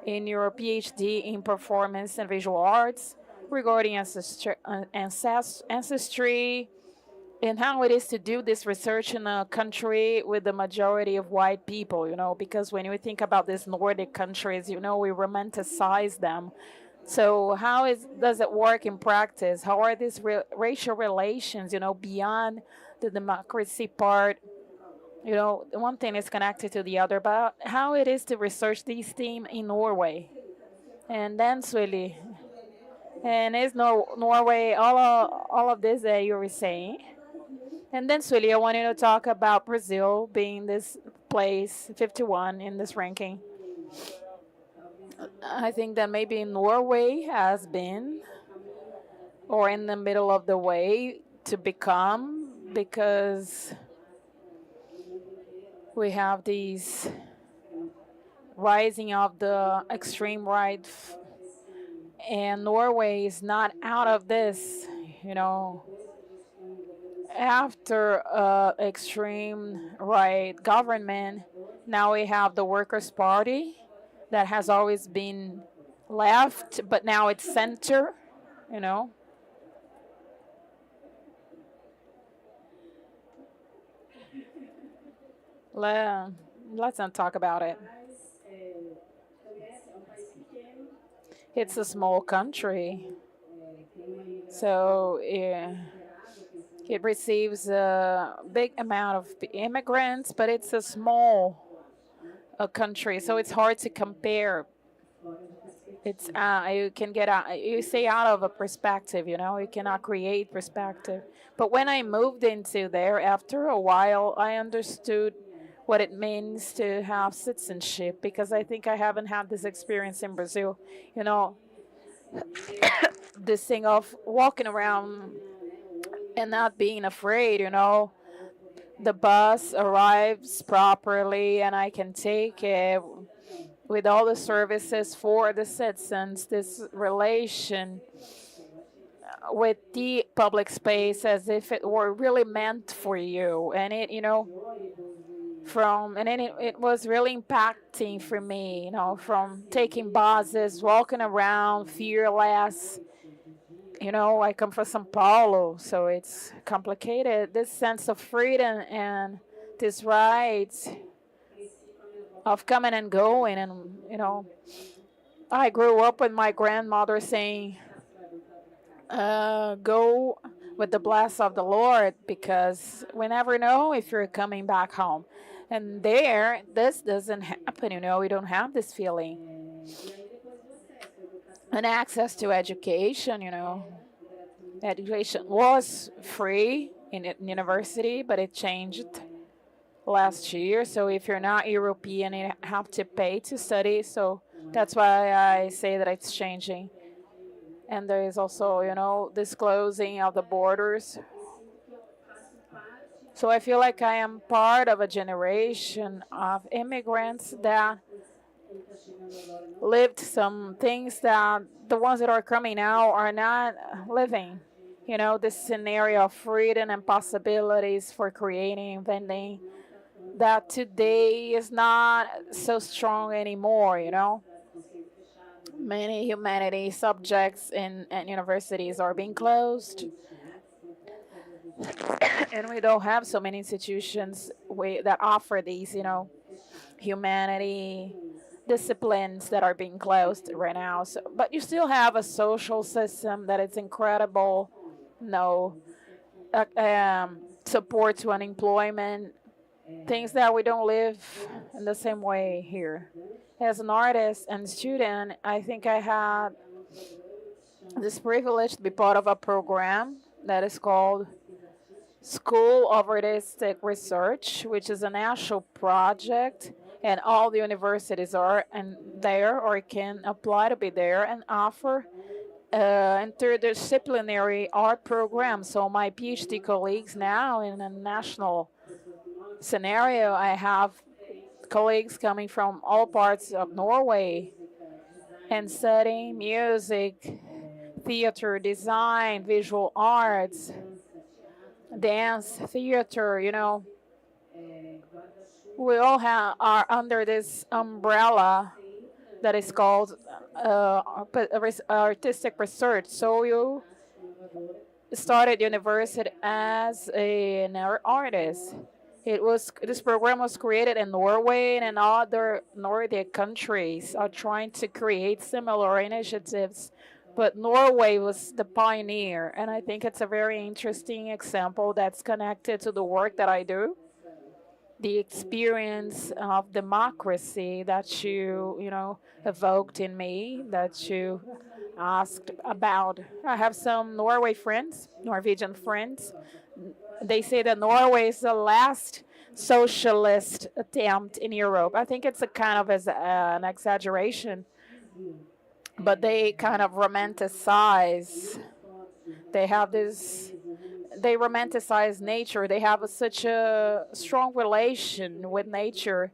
in your PhD in performance and visual arts regarding ancestry and how it is to do this research in a country with the majority of white people, you know, because when we think about these Nordic countries, you know, we romanticize them. So how does it work in practice? How are these racial relations, you know, beyond the democracy part? You know, one thing is connected to the other, but how it is to research these themes in Norway. And then Sueli, and is Norway all of this that you were saying? And then Sueli, I wanted to talk about Brazil being this place 51 in this ranking. I think that maybe Norway has been, or in the middle of the way to become, because we have these rising of the extreme right, and Norway is not out of this, you know. After extreme right government, now we have the Workers' Party that has always been left, but now it's center, you know. Let's not talk about it. It's a small country, so yeah, it receives a big amount of immigrants, but it's a small country, so it's hard to compare. It's you can get out, you stay out of a perspective, you know, you cannot create perspective. But when I moved into there, after a while, I understood what it means to have citizenship, because I think I haven't had this experience in Brazil, you know, this thing of walking around and not being afraid, you know. The bus arrives properly and I can take it with all the services for the citizens, this relation with the public space as if it were really meant for you. And it, you know, it was really impacting for me, you know, from taking buses, walking around fearless. You know, I come from São Paulo, so it's complicated. This sense of freedom and this right of coming and going, and you know, I grew up with my grandmother saying, "Go with the bless of the Lord," because we never know if you're coming back home. And there, this doesn't happen. You know, we don't have this feeling. And access to education, you know, education was free in university, but it changed last year. So if you're not European, you have to pay to study. So that's why I say that it's changing. And there is also, you know, this closing of the borders. So I feel like I am part of a generation of immigrants that lived some things that the ones that are coming now are not living. You know, this scenario of freedom and possibilities for creating, inventing, that today is not so strong anymore, you know. Many humanities subjects in universities are being closed. And we don't have so many institutions that offer these, you know, humanity disciplines that are being closed right now. So, but you still have a social system that is incredible. No, support to unemployment, things that we don't live in the same way here. As an artist and student, I think I had this privilege to be part of a program that is called School of Artistic Research, which is a national project, and all the universities are there or can apply to be there and offer interdisciplinary art program. So my PhD colleagues now in a national scenario, I have colleagues coming from all parts of Norway and studying music, theater, design, visual arts, dance, theater, we all are under this umbrella that is called artistic research. So you started university as an artist. This program was created in Norway, and other Nordic countries are trying to create similar initiatives. But Norway was the pioneer, and I think it's a very interesting example that's connected to the work that I do. The experience of democracy that you evoked in me, that you asked about. I have some Norwegian friends. They say that Norway is the last socialist attempt in Europe. I think it's a kind of an exaggeration, but they kind of romanticize. They romanticize nature. They have such a strong relation with nature.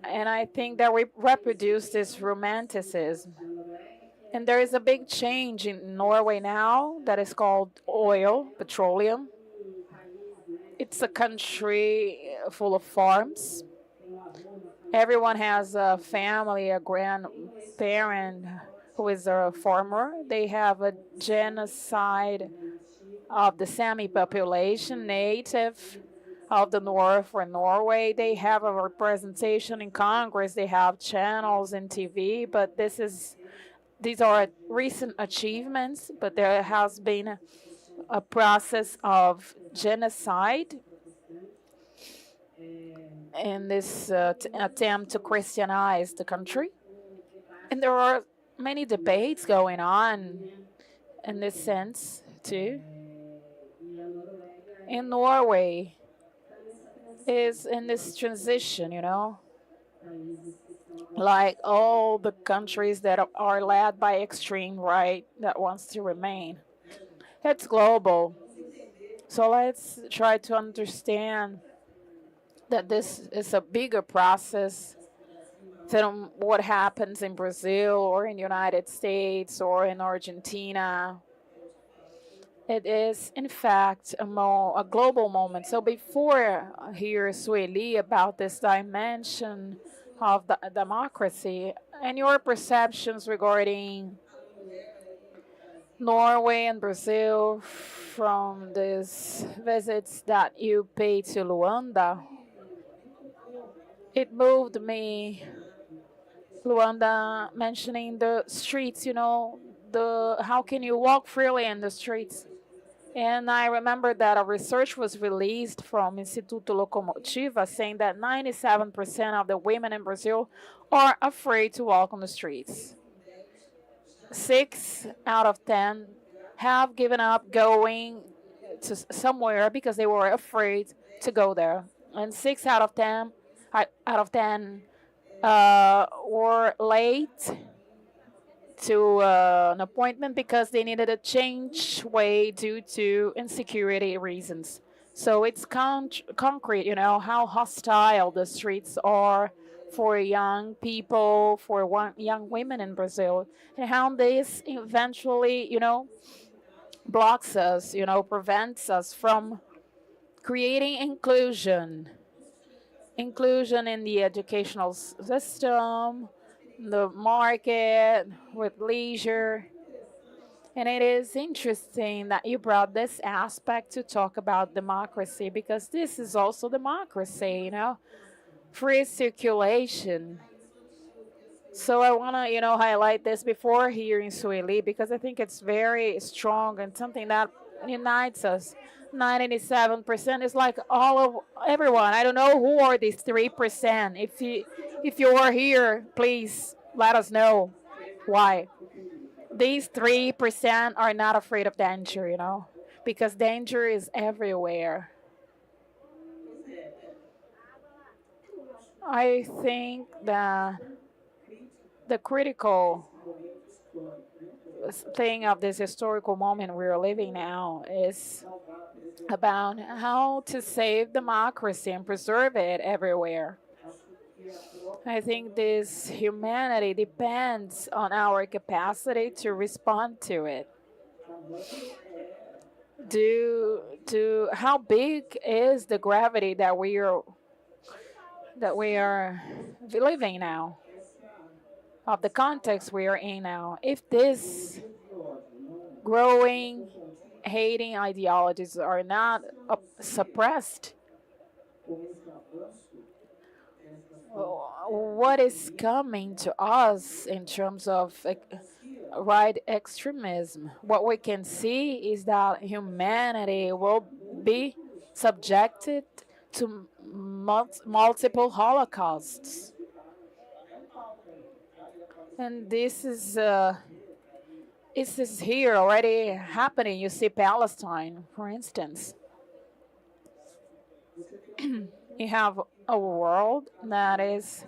And I think that we reproduce this romanticism. And there is a big change in Norway now that is called petroleum. It's a country full of farms. Everyone has a family, a grandparent who is a farmer. They have a genocide of the Sami population, native of the north or Norway. They have a representation in Congress. They have channels in TV, but these are recent achievements, but there has been a process of genocide in this attempt to Christianize the country. And there are many debates going on in this sense, too. In Norway is in this transition, like all the countries that are led by extreme right that wants to remain. It's global. So let's try to understand that this is a bigger process than what happens in Brazil or in the United States or in Argentina. It is, in fact, a global moment. So before I hear Sueli about this dimension of the democracy and your perceptions regarding Norway and Brazil from these visits that you paid to Luanda, it moved me, Luanda mentioning the streets, how can you walk freely in the streets? And I remember that a research was released from Instituto Locomotiva saying that 97% of the women in Brazil are afraid to walk on the streets. 6 out of 10 have given up going to somewhere because they were afraid to go there. And 6 out of 10 were late to an appointment because they needed a change way due to insecurity reasons. So it's concrete, how hostile the streets are for young people, for young women in Brazil, and how this eventually, blocks us, prevents us from creating inclusion in the educational system, the market, with leisure. And it is interesting that you brought this aspect to talk about democracy, because this is also democracy, free circulation. So I want to, highlight this before hearing Sueli, because I think it's very strong and something that unites us. 97% is like all of everyone. I don't know who are these 3%. If you are here, please let us know why. These 3% are not afraid of danger, because danger is everywhere. I think that the critical thing of this historical moment we're living now is about how to save democracy and preserve it everywhere. I think this humanity depends on our capacity to respond to it. How big is the gravity that we are living now, of the context we are in now? If this growing hating ideologies are not suppressed, what is coming to us in terms of right extremism? What we can see is that humanity will be subjected to multiple holocausts. And this is here already happening. You see Palestine, for instance. You have a world that is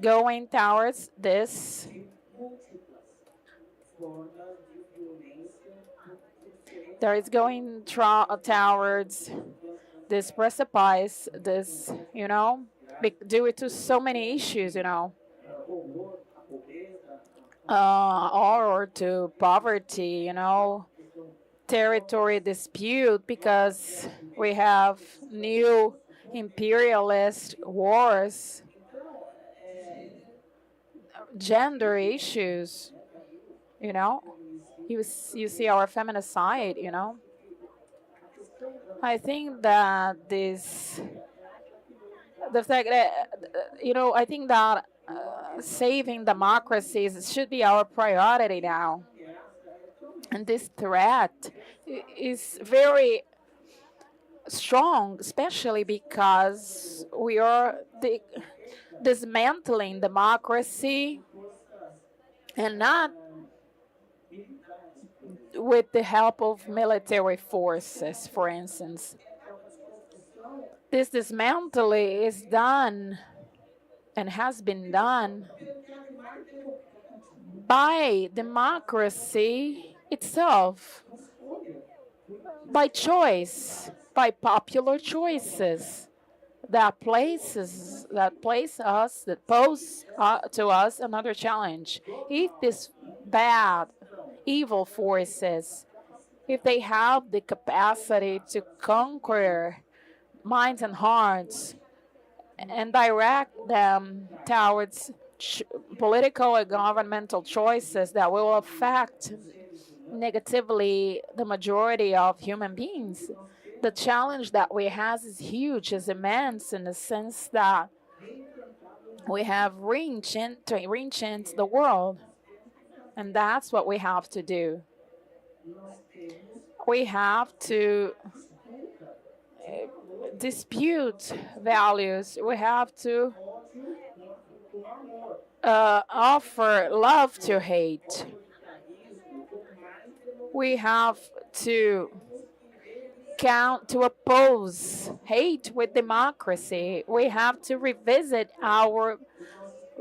going towards this towards this precipice, due to so many issues, or to poverty, territory dispute, because we have new imperialist wars, gender issues, you see our feminist side, I think that I think that saving democracies should be our priority now. And this threat is very strong, especially because we are dismantling democracy, and not with the help of military forces, for instance. This dismantling is done and has been done by democracy itself, by choice, by popular choices that pose to us another challenge. If these bad, evil forces, if they have the capacity to conquer minds and hearts and direct them towards political and governmental choices that will affect negatively the majority of human beings, the challenge that we have is huge, is immense, in the sense that we have reenchant the world. And that's what we have to do. We have to dispute values. We have to offer love to hate. We have to oppose hate with democracy. We have to revisit our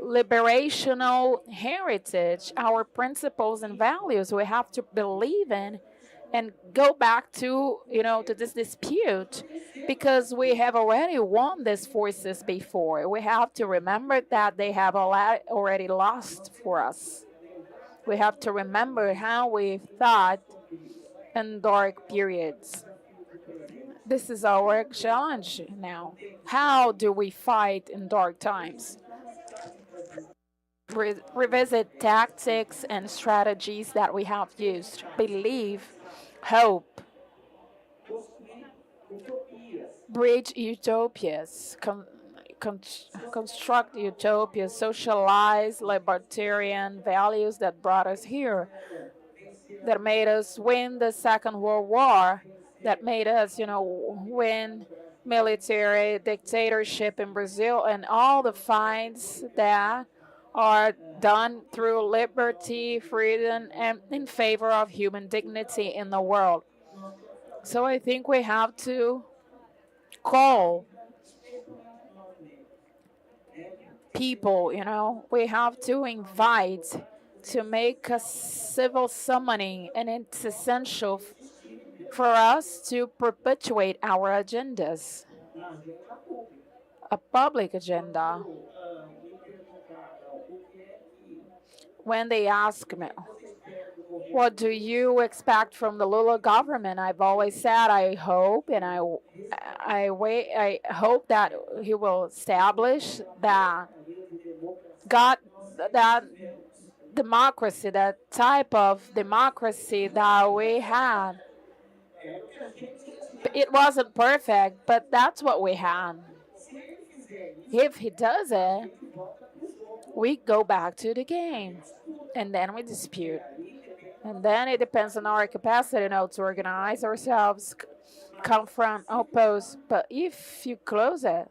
liberational heritage, our principles and values. We have to believe in and go back to this dispute, because we have already won these forces before. We have to remember that they have already lost for us. We have to remember how we thought in dark periods. This is our challenge now. How do we fight in dark times? Revisit tactics and strategies that we have used. Believe, hope, bridge utopias, construct utopias, socialize libertarian values that brought us here. that made us win the Second World War, that made us, win military dictatorship in Brazil, and all the fights that are done through liberty, freedom, and in favor of human dignity in the world. So I think we have to call people, we have to invite to make a civil summoning, and it's essential for us to perpetuate our agendas, a public agenda. When they ask me, what do you expect from the Lula government? I've always said I hope, and I hope that he will establish that that democracy, that type of democracy that we had. It wasn't perfect, but that's what we had. If he does it, we go back to the game, and then we dispute. And then it depends on our capacity now to organize ourselves, confront, oppose. But if you close it,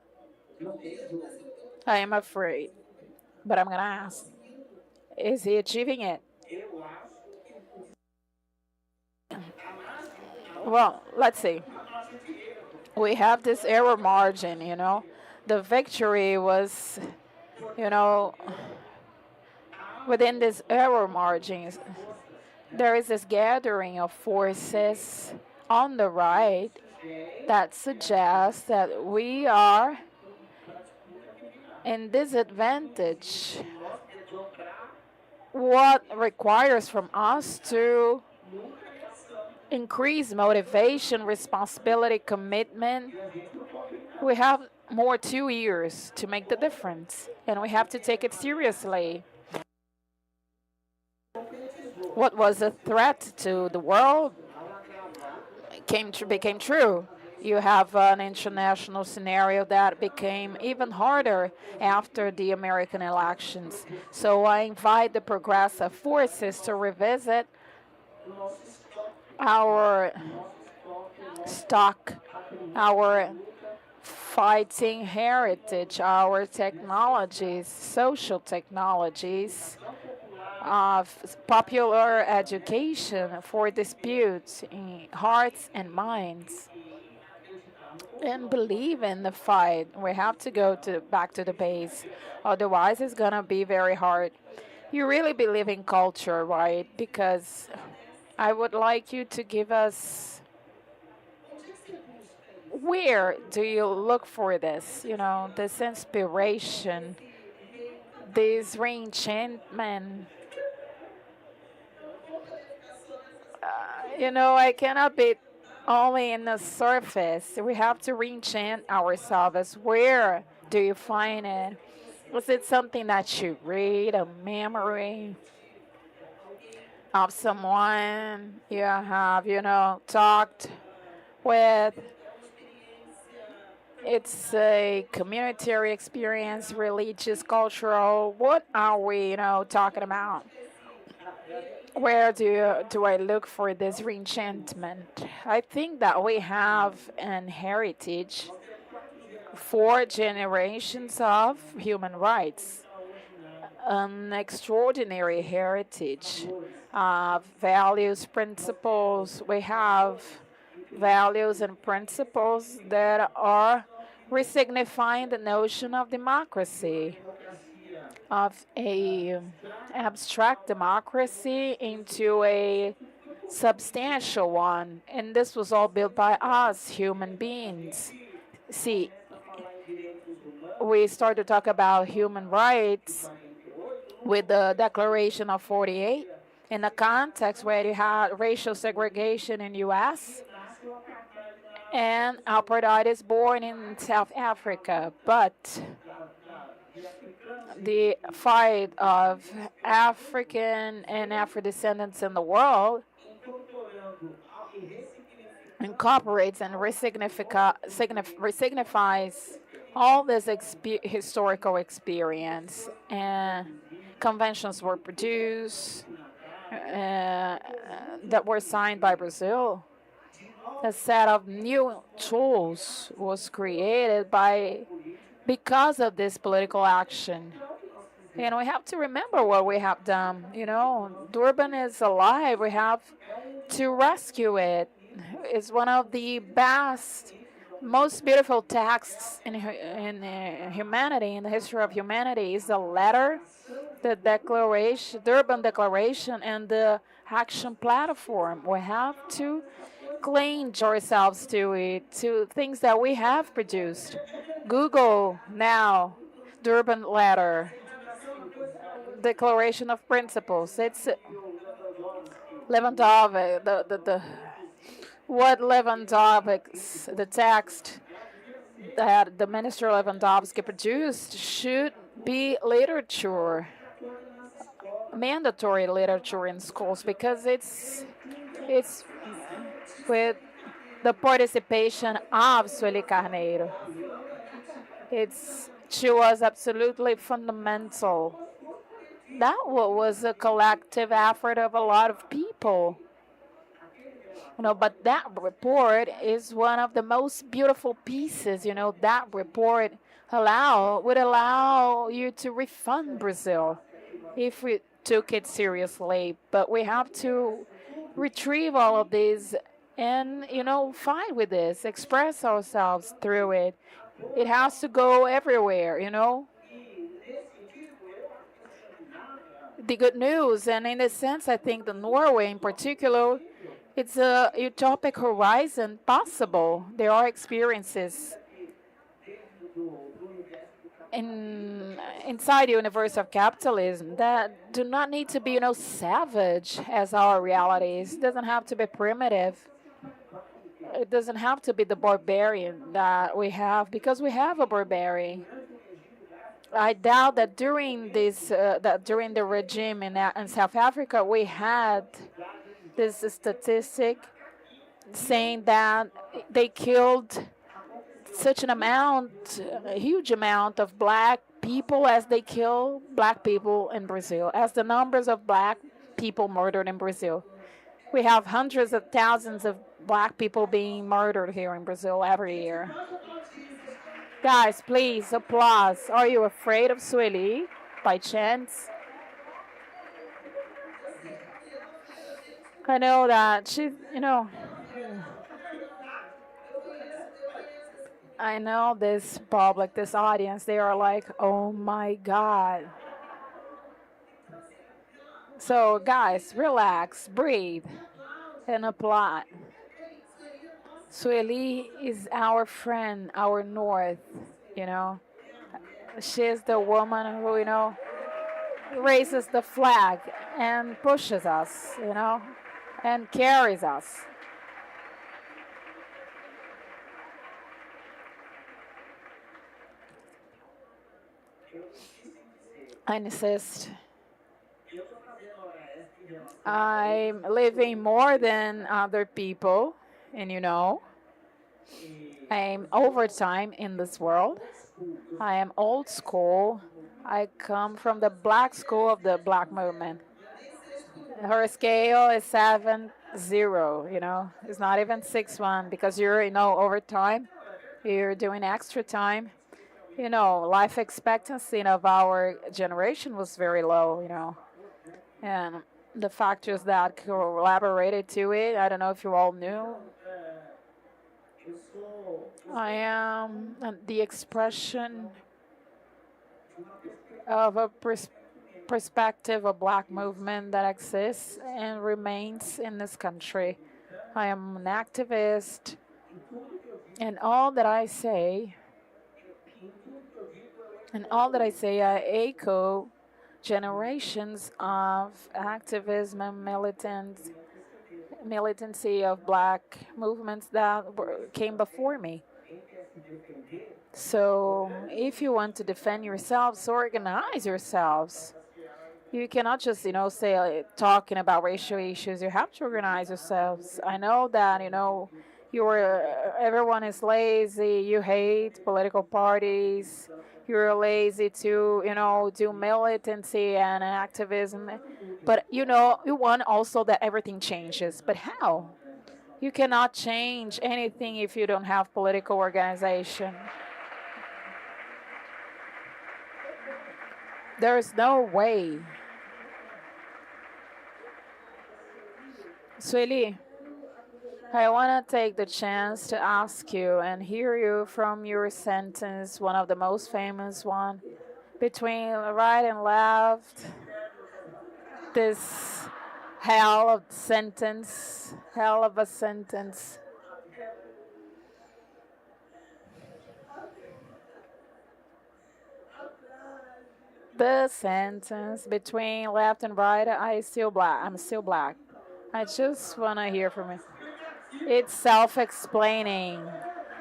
I am afraid. But I'm going to ask, is he achieving it? Well, let's see. We have this error margin, The victory was, within this error margins. There is this gathering of forces on the right that suggests that we are in disadvantage. What requires from us to increase motivation, responsibility, commitment. We have more 2 years to make the difference, and we have to take it seriously. What was a threat to the world became true. You have an international scenario that became even harder after the American elections. So I invite the progressive forces to revisit our stock, our fighting heritage, our technologies, social technologies, of popular education for disputes in hearts and minds, and believe in the fight. We have to go back to the base, otherwise it's gonna be very hard. You really believe in culture, right? Because I would like you to give us, where do you look for this, this inspiration, this reenchantment? I cannot be only in the surface. We have to reenchant ourselves. Where do you find it? Was it something that you read, a memory of someone you have, talked with? It's a community experience, religious, cultural. What are we, talking about? Where do I look for this reenchantment? I think that we have an heritage, 4 generations of human rights, an extraordinary heritage of values, principles. We have values and principles that are resignifying the notion of democracy, of a abstract democracy into a substantial one. And this was all built by us, human beings. See, we started to talk about human rights with the Declaration of 48 in the context where you had racial segregation in U.S., and apartheid is born in South Africa. But the fight of African and Afro-descendants in the world incorporates and resignifies all this historical experience. And conventions were produced, that were signed by Brazil. A set of new tools was created because of this political action. And we have to remember what we have done. Durban is alive. We have to rescue it. It's one of the best, most beautiful texts in humanity, in the history of humanity. Is the letter, the declaration, Durban Declaration, and the action platform. We have to cling ourselves to it, to things that we have produced. Google now, Durban letter, Declaration of Principles. It's Lewandowski, what Lewandowski's, the text that the Minister Lewandowski produced should be literature, mandatory literature in schools, because it's with the participation of Sueli Carneiro. She was absolutely fundamental. That was a collective effort of a lot of people. But that report is one of the most beautiful pieces. That report would allow you to refund Brazil if we took it seriously. But we have to retrieve all of this and, fight with this, express ourselves through it. It has to go everywhere. The good news, and in a sense, I think the Norway in particular, it's a utopic horizon possible. There are experiences inside the universe of capitalism that do not need to be, savage as our reality is. It doesn't have to be primitive. It doesn't have to be the barbarian that we have, because we have a barbarian. I doubt that during the regime in South Africa, we had this statistic saying that they killed such a huge amount of black people as they kill black people in Brazil, as the numbers of black people murdered in Brazil. We have hundreds of thousands of black people being murdered here in Brazil every year. Guys, please, applause. Are you afraid of Sueli by chance? I know that I know this public, this audience, they are like, oh my God. So, guys, relax, breathe, and applaud. Sueli is our friend, our North, She's the woman who, raises the flag and pushes us, and carries us. I insist. I'm living more than other people, and I'm overtime in this world. I am old school. I come from the black school of the black movement. Her scale is 7-0, It's not even 6-1 because you're, overtime. You're doing extra time. Life expectancy of our generation was very low, And the factors that collaborated to it, I don't know if you all knew. I am the expression of a perspective, a black movement that exists and remains in this country. I am an activist, and all that I say, I echo generations of activism and militancy of black movements that came before me. So if you want to defend yourselves, organize yourselves. You cannot just, say, talking about racial issues. You have to organize yourselves. I know that, Everyone is lazy. You hate political parties. You're lazy to, do militancy and activism. But, you want also that everything changes. But how? You cannot change anything if you don't have political organization. There is no way. Sueli, I want to take the chance to ask you and hear you from your sentence, one of the most famous one, between right and left. This hell of a sentence. The sentence between left and right, I'm still black. I just want to hear from you. It's self-explaining.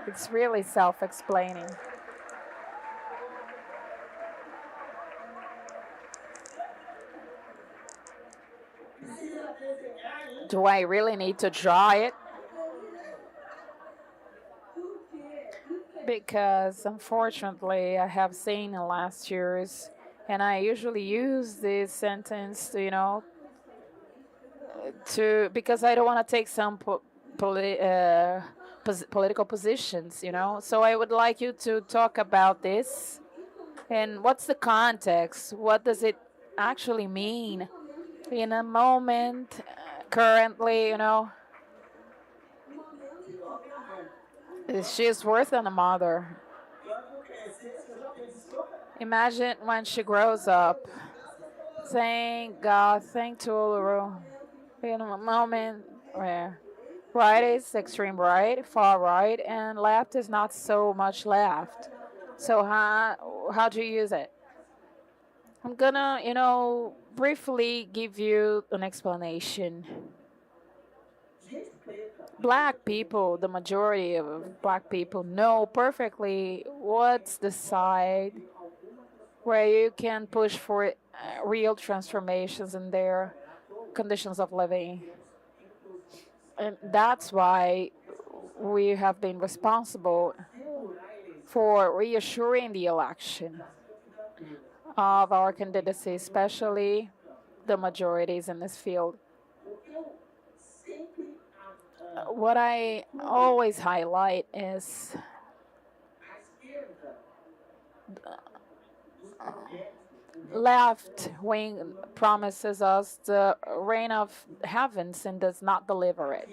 It's really self-explaining. Do I really need to draw it? Because unfortunately, I have seen in last years, and I usually use this sentence, because I don't want to take some political positions, So I would like you to talk about this, and what's the context? What does it actually mean in a moment, currently, She's worse than a mother. Imagine when she grows up, thank God, thank Tuluru, in a moment where right is extreme right, far right, and left is not so much left. So how do you use it? I'm gonna, briefly give you an explanation. Black people, the majority of black people, know perfectly what's the side where you can push for real transformations in their conditions of living. And that's why we have been responsible for reassuring the election of our candidacy, especially the majorities in this field. What I always highlight is left wing promises us the rain of heavens and does not deliver it.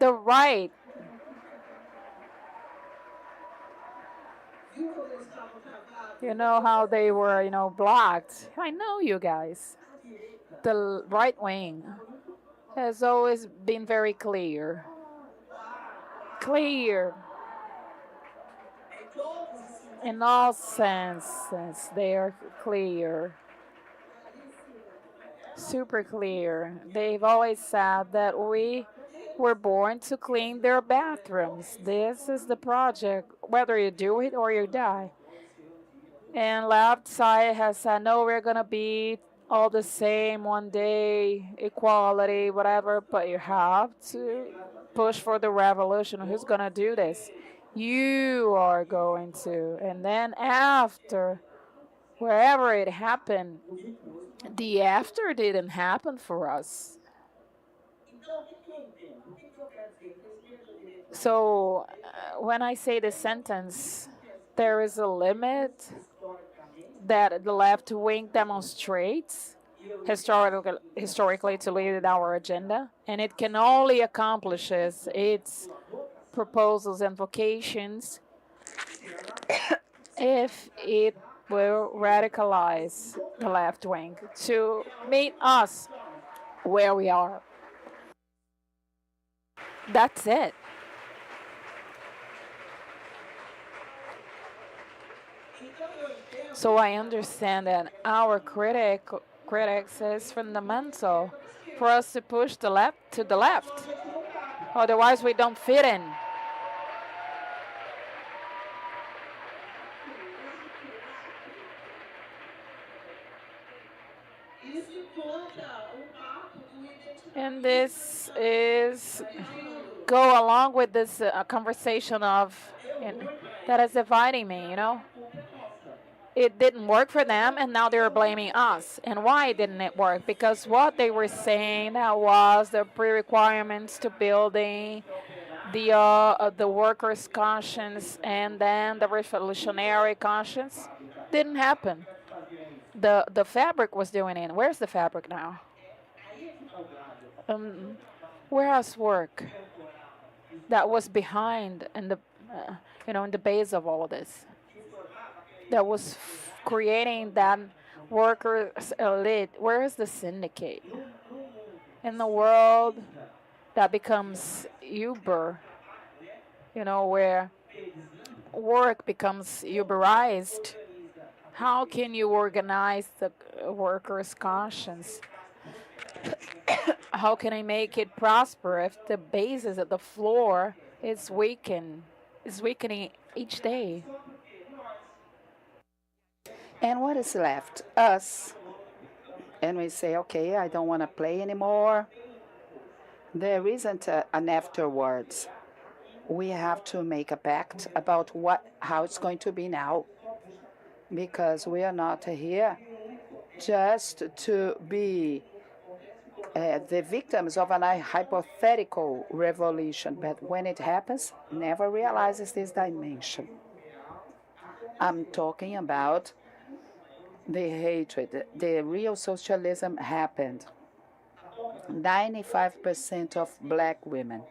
The right you know how they were, blocked. I know you guys. The right wing has always been very clear. Clear. In all senses, they are clear. Super clear. They've always said that we were born to clean their bathrooms. This is the project, whether you do it or you die. And left side has said, no, we're going to be all the same one day, equality, whatever, but you have to push for the revolution. Who's going to do this? You are going to. And then after, wherever it happened, the after didn't happen for us. So when I say the sentence, there is a limit that the left wing demonstrates historically to lead our agenda, and it can only accomplish its proposals and vocations if it will radicalize the left wing to meet us where we are. That's it. So I understand that our critics is fundamental for us to push the left to the left. Otherwise, we don't fit in. And this is go along with this conversation of that is dividing me. It didn't work for them, and now they're blaming us. And why didn't it work? Because what they were saying that was the pre-requirements to building the workers' conscience and then the revolutionary conscience didn't happen. The fabric was doing it. Where's the fabric now? Um, where's work that was behind in the in the base of all of this? That was creating that workers elite. Where is the syndicate in the world that becomes Uber? Where work becomes Uberized. How can you organize the workers' conscience? How can I make it prosper if the basis of the floor is weakening each day? And what is left? Us. And we say, okay, I don't want to play anymore. There isn't an afterwards. We have to make a pact about how it's going to be now. Because we are not here just to be the victims of a hypothetical revolution. But when it happens, never realizes this dimension. I'm talking about the hatred. The real socialism happened. 95% of black women.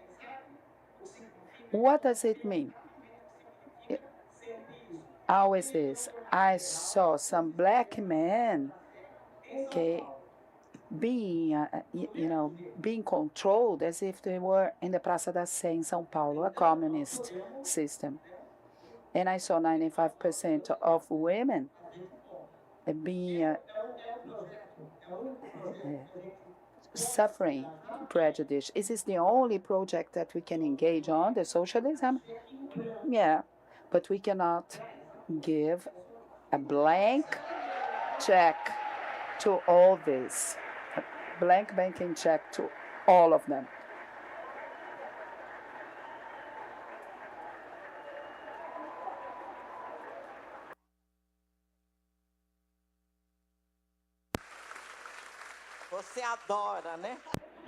What does it mean? How is this? I saw some black men, okay, being controlled as if they were in the Praça da Sé in São Paulo, a communist system. And I saw 95% of women being suffering prejudice. Is this the only project that we can engage on, the socialism? Yeah, but we cannot give a blank check to all this, a blank banking check to all of them. Você adora, né?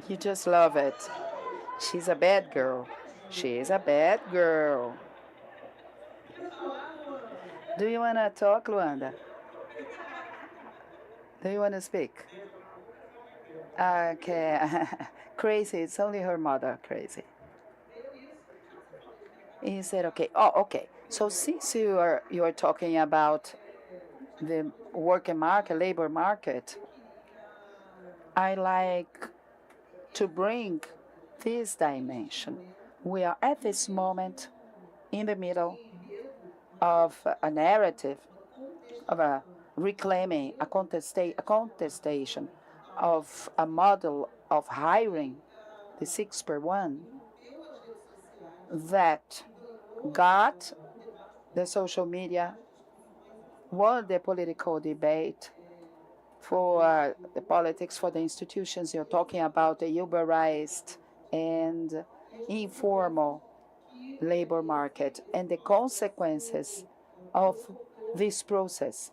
You just love it. She's a bad girl. She is a bad girl. Do you want to talk, Luanda? Do you want to speak? Okay. Crazy. It's only her mother, crazy. He said, okay. Oh, okay. So since you are talking about the working market, labor market, I like to bring this dimension. We are at this moment in the middle of a narrative, of a reclaiming, a contestation of a model of hiring, the 6 per 1, that got the social media, won the political debate, for the politics, for the institutions. You're talking about the Uberized and informal labor market and the consequences of this process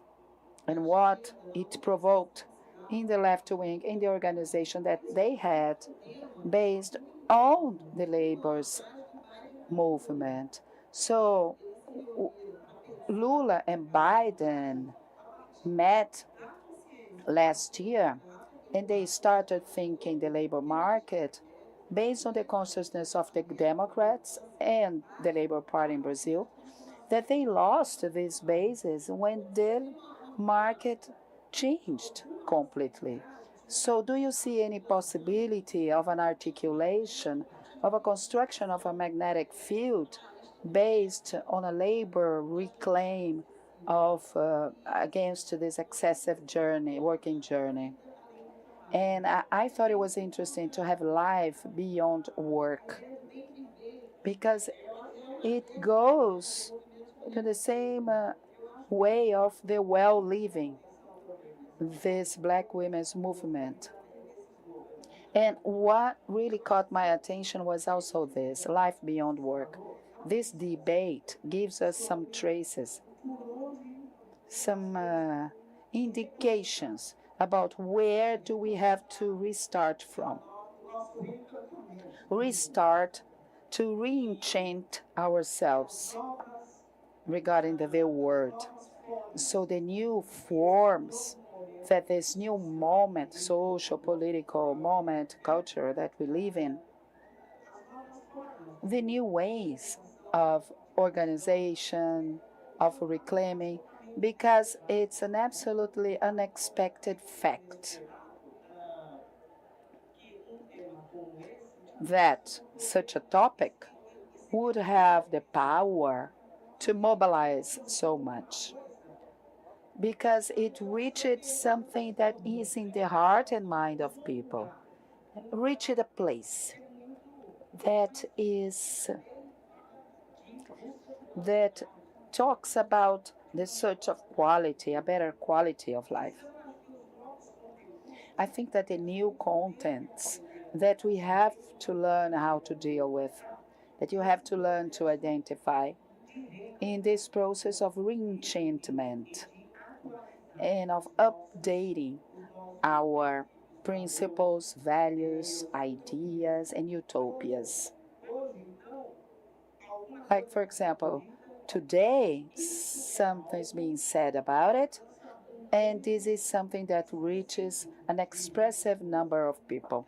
and what it provoked in the left wing, in the organization that they had based on the labor's movement. So Lula and Biden met last year, and they started thinking the labor market based on the consciousness of the Democrats and the Labor Party in Brazil, that they lost this basis when the market changed completely. So do you see any possibility of an articulation, of a construction of a magnetic field based on a labor reclaim of against this excessive journey, working journey? And I thought it was interesting to have life beyond work, because it goes to the same way of the well-living, this Black women's movement. And what really caught my attention was also this life beyond work. This debate gives us some traces, some indications about where do we have to restart from. Restart to re-enchant ourselves regarding the real world. So the new forms that this new moment, social, political moment, culture that we live in, the new ways of organization, of reclaiming, because it's an absolutely unexpected fact that such a topic would have the power to mobilize so much, because it reached something that is in the heart and mind of people, reached a place that talks about the search of quality, a better quality of life. I think that the new contents that we have to learn how to deal with, that you have to learn to identify in this process of re-enchantment and of updating our principles, values, ideas, and utopias. Like, for example, today something's being said about it, and this is something that reaches an expressive number of people.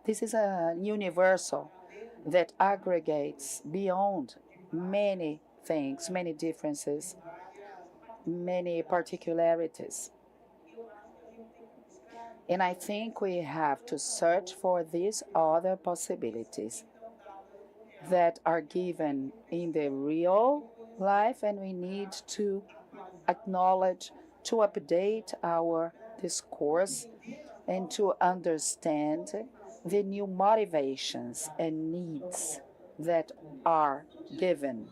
This is a universal that aggregates beyond many things, many differences, many particularities. And I think we have to search for these other possibilities that are given in the real life, and we need to acknowledge, to update our discourse, and to understand the new motivations and needs that are given.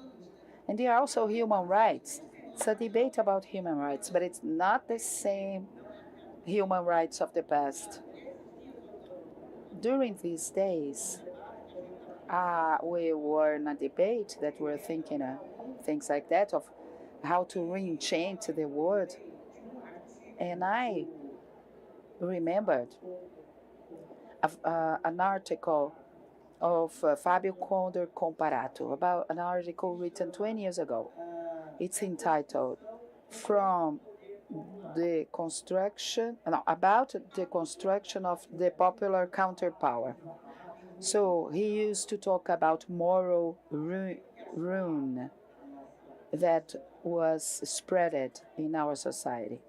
And there are also human rights. It's a debate about human rights, but it's not the same human rights of the past. During these days, we were in a debate that we're thinking things like that, of how to re-enchant the world. And I remembered an article of Fabio Condor Comparato, about an article written 20 years ago. It's entitled about the construction of the popular counterpower. So he used to talk about moral ruin that was spreaded in our society,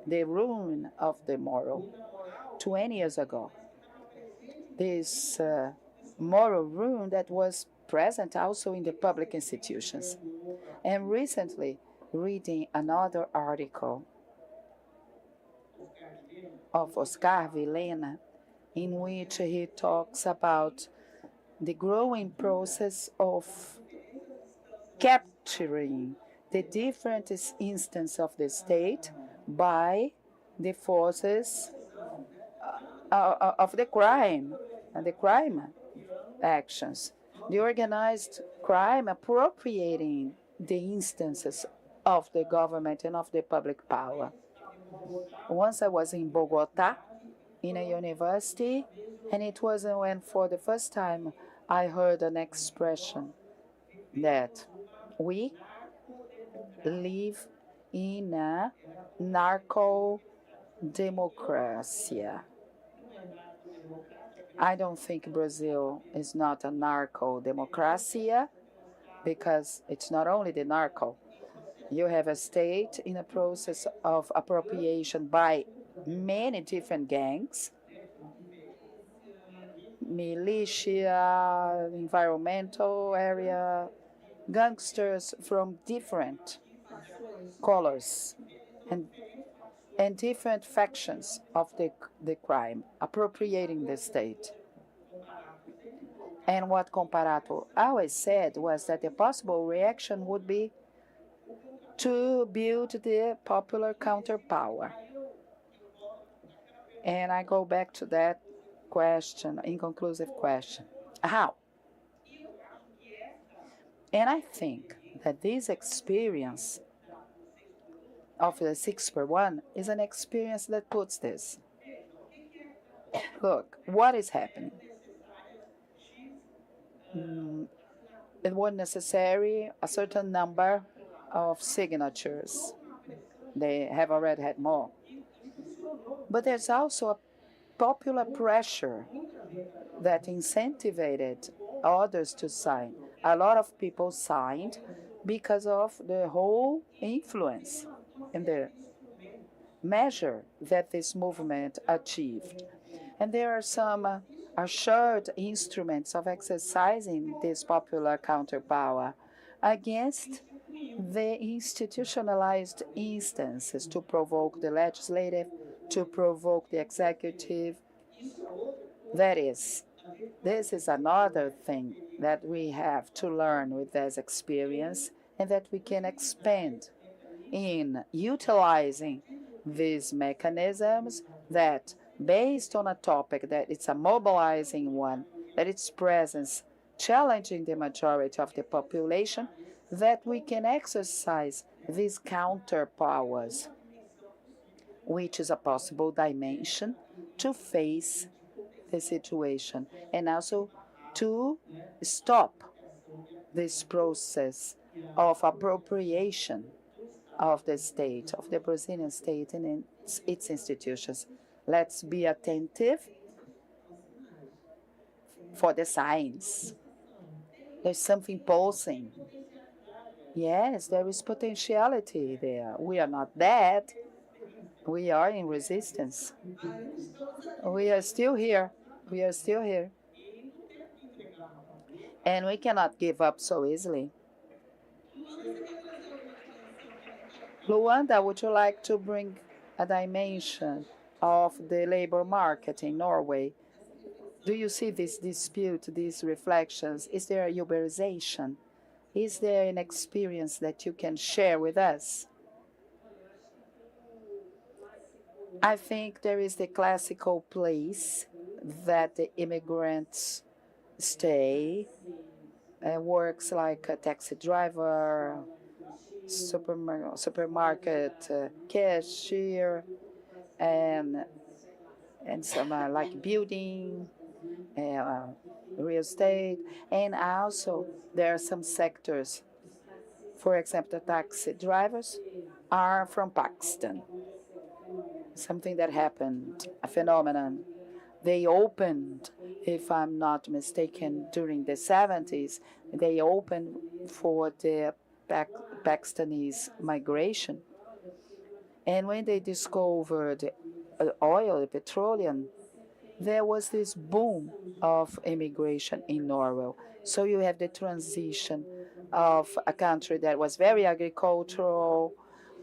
the ruin of the moral 20 years ago. This moral ruin that was present also in the public institutions. And recently, reading another article of Oscar Vilena, in which he talks about the growing process of capturing the different instances of the state by the forces of the crime and the crime actions, the organized crime appropriating the instances of the government and of the public power. Once I was in Bogota, in a university, and it was when for the first time I heard an expression that we live in a narco-democracy. I don't think Brazil is not a narco-democracy, because it's not only the narco. You have a state in a process of appropriation by many different gangs, militia, environmental area, gangsters from different colors and different factions of the crime, appropriating the state. And what Comparato always said was that the possible reaction would be to build the popular counterpower. And I go back to that question, inconclusive question. How? And I think that this experience of the 6x1 is an experience that puts this. Look, what is happening? It was necessary a certain number of signatures. They have already had more. But there's also a popular pressure that incentivized others to sign. A lot of people signed because of the whole influence and the measure that this movement achieved. And there are some assured instruments of exercising this popular counterpower against the institutionalized instances to provoke the legislative, to provoke the executive. That is, this is another thing that we have to learn with this experience and that we can expand in utilizing these mechanisms that, based on a topic that it's a mobilizing one, that its presence challenging the majority of the population, that we can exercise these counterpowers, which is a possible dimension to face the situation and also to stop this process of appropriation of the state, of the Brazilian state and its institutions. Let's be attentive for the signs. There's something pulsing. Yes, there is potentiality there. We are not dead. We are in resistance. We are still here. We are still here. And we cannot give up so easily. Luanda, would you like to bring a dimension of the labor market in Norway? Do you see this dispute, these reflections? Is there a uberization? Is there an experience that you can share with us? I think there is the classical place that the immigrants stay and works like a taxi driver, supermarket cashier, and some like building, real estate, and also there are some sectors. For example, the taxi drivers are from Pakistan. Something that happened, a phenomenon. They opened, if I'm not mistaken, during the 70s, they opened for the Pakistanis migration. And when they discovered oil, petroleum, there was this boom of immigration in Norway. So you have the transition of a country that was very agricultural,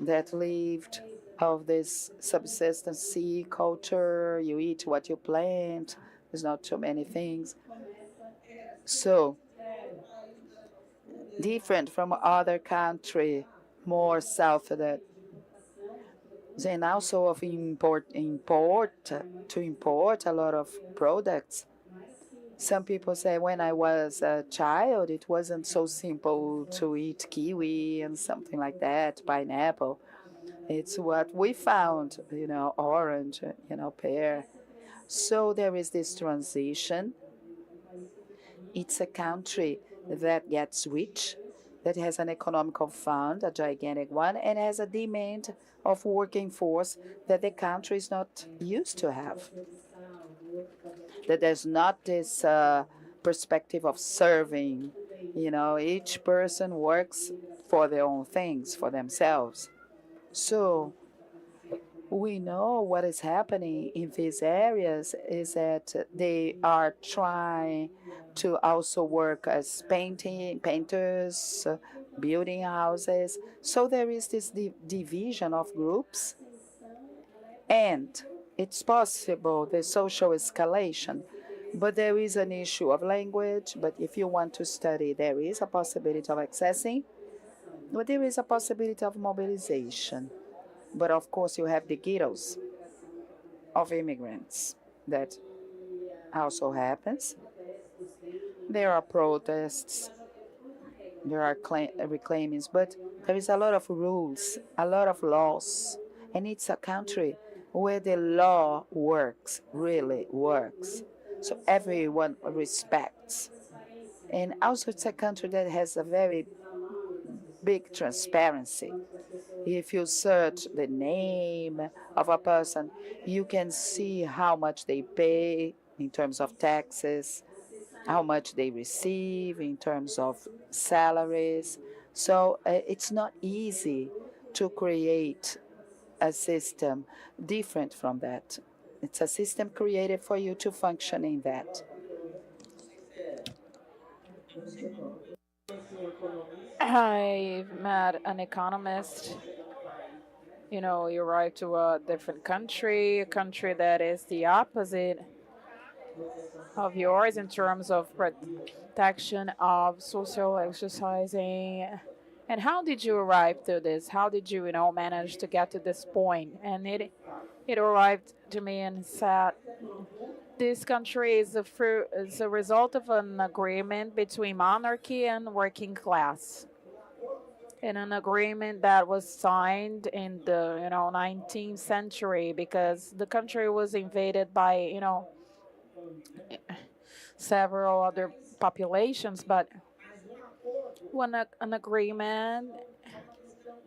that lived of this subsistence culture. You eat what you plant. There's not too many things. So different from other country, more south of that. And also of import a lot of products. Some people say when I was a child, it wasn't so simple to eat kiwi and something like that, pineapple. It's what we found, orange, pear. So there is this transition. It's a country that gets rich, that has an economical fund, a gigantic one, and has a demand of working force that the country is not used to have. That there's not this perspective of serving. Each person works for their own things, for themselves. So we know what is happening in these areas is that they are trying to also work as painters, building houses. So there is this division of groups, and it's possible the social escalation, but there is an issue of language. But if you want to study, there is a possibility of accessing, but there is a possibility of mobilization. But of course, you have the ghettos. of immigrants. That also happens. There are protests, there are reclaimings, but there is a lot of rules, a lot of laws, and it's a country where the law works, really works. So everyone respects. And also, it's a country that has a very big transparency. If you search the name of a person, you can see how much they pay in terms of taxes, how much they receive in terms of salaries. So it's not easy to create a system different from that. It's a system created for you to function in that. I've met an economist. You know, you arrive to a different country, a country that is the opposite of yours in terms of protection of social exercising. And how did you arrive to this? How did you, manage to get to this point? And it arrived to me and said, this country is a result of an agreement between monarchy and working class, in an agreement that was signed in the 19th century, because the country was invaded by several other populations, but when an agreement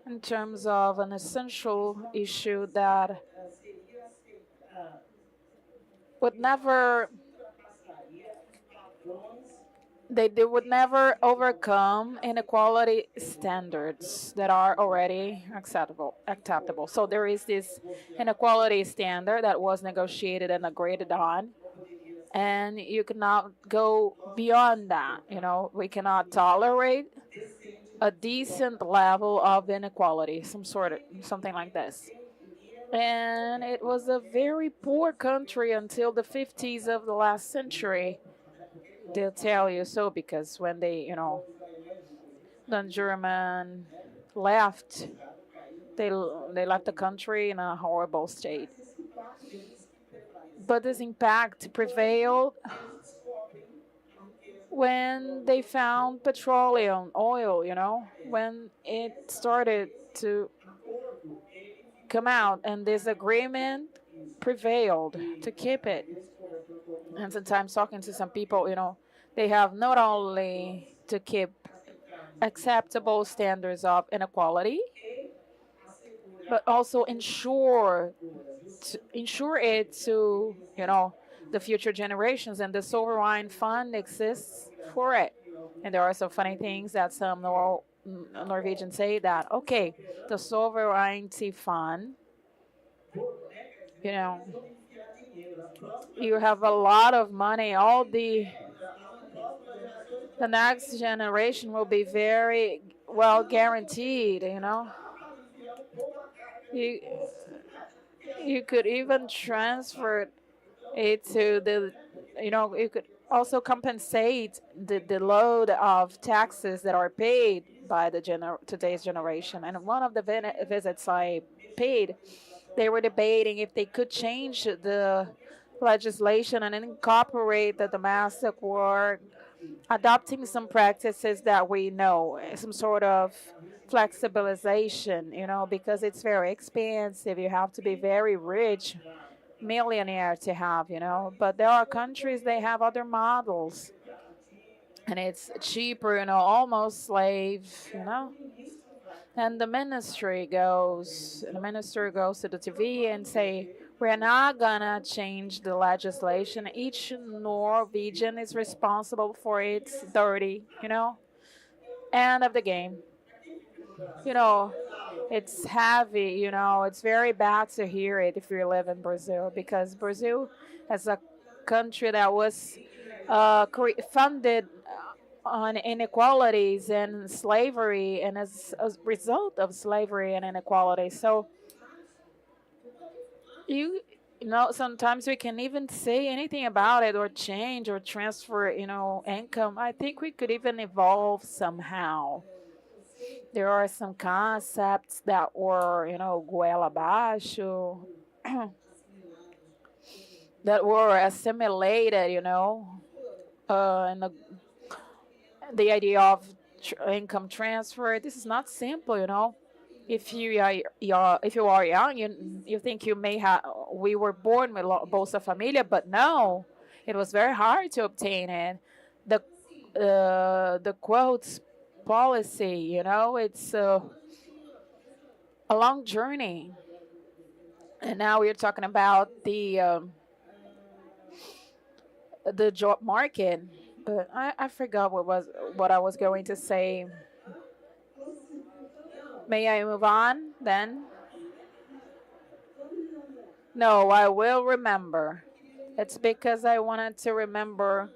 in terms of an essential issue that would never they would never overcome inequality standards that are already acceptable. So there is this inequality standard that was negotiated and agreed on, and you cannot go beyond that. We cannot tolerate a decent level of inequality, something like this. And it was a very poor country until the 50s of the last century. They'll tell you so, because when the German left, they left the country in a horrible state. But this impact prevailed when they found petroleum, oil, when it started to come out, and this agreement prevailed to keep it. And sometimes talking to some people, they have not only to keep acceptable standards of inequality, but also ensure it to the future generations, and the sovereign fund exists for it. And there are some funny things that some Norwegians say, that okay, the sovereignty fund, you have a lot of money, all the next generation will be very well guaranteed. You could even transfer it to you could also compensate the load of taxes that are paid by the today's generation. And one of the visits I paid, they were debating if they could change the legislation and incorporate the domestic work, adopting some practices that we know, some sort of flexibilization, because it's very expensive. You have to be very rich, millionaire to have, But there are countries, they have other models, and it's cheaper, almost slave. And the minister goes to the TV and say, we're not gonna change the legislation. Each Norwegian is responsible for its dirty, End of the game. It's heavy, it's very bad to hear it if you live in Brazil, because Brazil, as a country that was funded on inequalities and slavery, and as a result of slavery and inequality. So sometimes we can even say anything about it, or change, or transfer, income. I think we could even evolve somehow. There are some concepts that were, goela abaixo. that were assimilated, and the idea of income transfer. This is not simple, If you are young, you think you may have. We were born with Bolsa Familia, but no, it was very hard to obtain it. The quotes policy, it's a long journey, and now we're talking about the job market. But I forgot what I was going to say. May I move on then? No, I will remember. It's because I wanted to remember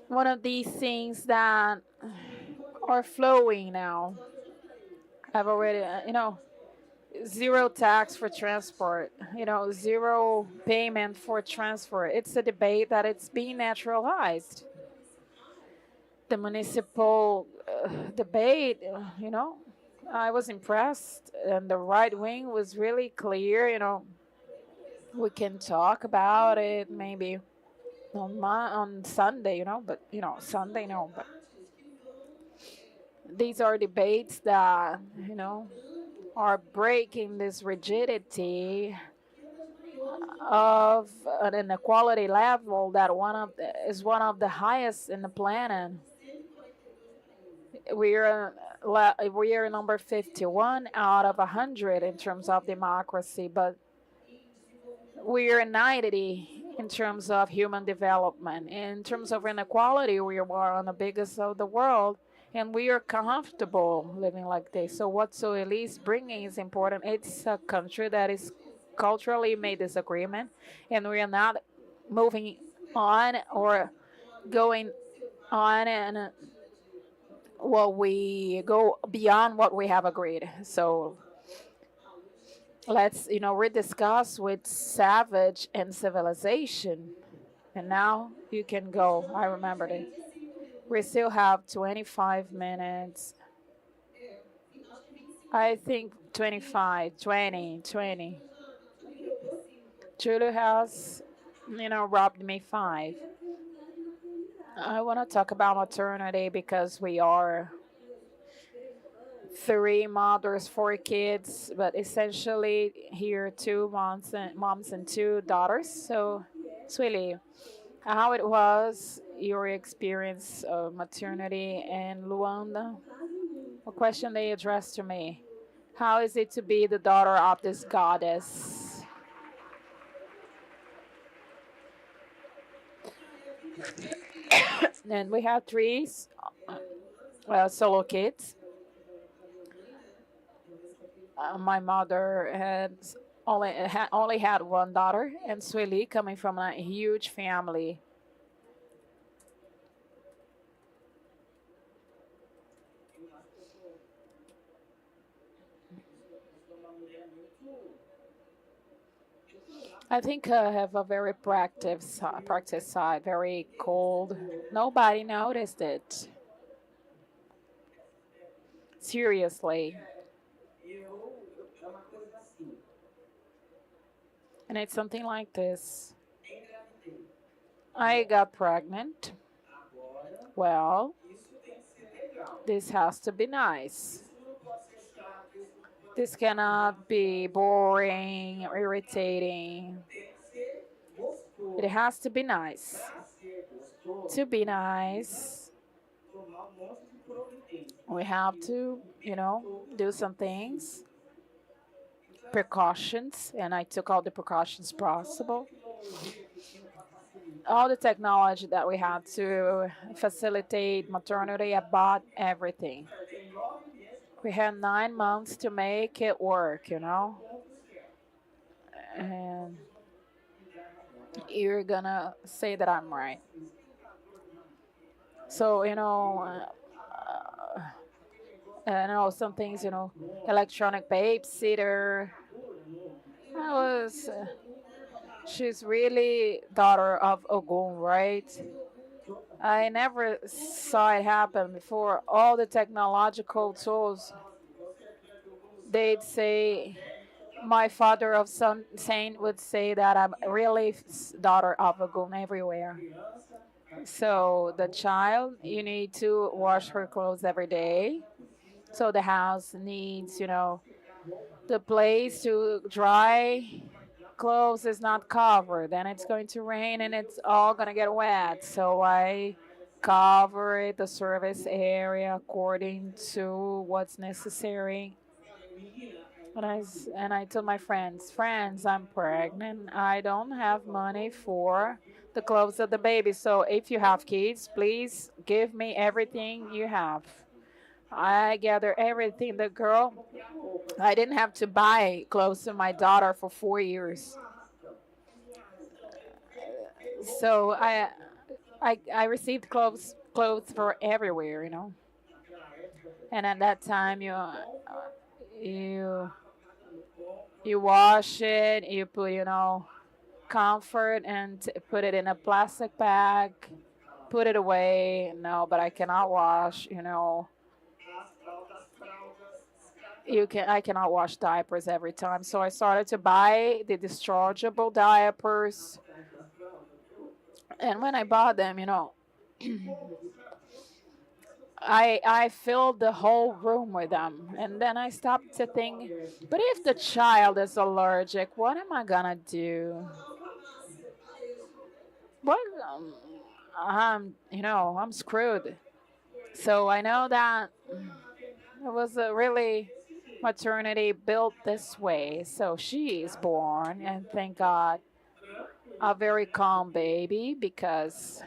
one of these things that are flowing now. I've already, zero tax for transport, zero payment for transfer. It's a debate that it's being naturalized. The municipal debate, I was impressed, and the right wing was really clear. We can talk about it maybe on Sunday, but Sunday no. But these are debates that are breaking this rigidity of an inequality level that is one of the highest in the planet. We are number 51 out of 100 in terms of democracy, but we are 90 in terms of human development. In terms of inequality, we are one of the biggest of the world, and we are comfortable living like this. So what Sueli is bringing is important. It's a country that is culturally made this agreement, and we are not moving on or going on, and we go beyond what we have agreed. So let's rediscuss with savage and civilization. And now you can go. I remembered it. We still have 25 minutes. I think 25, 20, 20. Julio has, robbed me 5. I want to talk about maternity because we are 3 mothers, 4 kids, but essentially here 2 moms and 2 daughters. So, Sueli, how it was your experience of maternity in Luanda? A question they addressed to me. How is it to be the daughter of this goddess? And we have 3 solo kids. My mother only had 1 daughter, and Sueli coming from a huge family. I think I have a very practice side, very cold. Nobody noticed it. Seriously. And it's something like this. I got pregnant. Well, this has to be nice. This cannot be boring or irritating. It has to be nice. To be nice, we have to, do some things, precautions, and I took all the precautions possible. All the technology that we had to facilitate maternity, I bought everything. We had 9 months to make it work, And you're gonna say that I'm right. So, some things, electronic babysitter. She's really daughter of Ogun, right? I never saw it happen before. All the technological tools, they'd say My father of some saint would say that I'm really daughter of a gun everywhere. So the child, you need to wash her clothes every day. So the house needs, the place to dry clothes is not covered. Then it's going to rain and it's all gonna get wet. So I cover it, the service area according to what's necessary. And I told my friends, I'm pregnant. I don't have money for the clothes of the baby. So if you have kids, please give me everything you have. I gather everything. The girl, I didn't have to buy clothes to my daughter for 4 years. So I received clothes for everywhere. And at that time, you you wash it, you put comfort and put it in a plastic bag, put it away. No, but I cannot wash. I cannot wash diapers every time. So I started to buy the dischargeable diapers, and when I bought them, I filled the whole room with them, and then I stopped to think, but if the child is allergic, what am I gonna do? What I'm screwed. So I know that it was a really maternity built this way. So she is born, and thank God, a very calm baby, because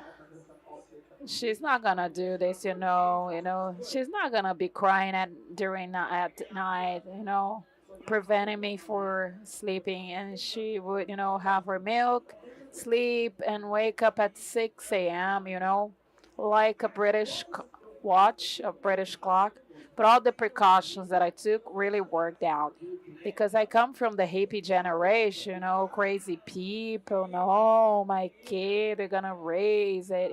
she's not gonna do this, she's not gonna be crying at night, preventing me for sleeping. And she would, have her milk, sleep, and wake up at 6 a.m., like a watch, a British clock. But all the precautions that I took really worked out, because I come from the hippie generation, crazy people. No, my kid, they're gonna raise it.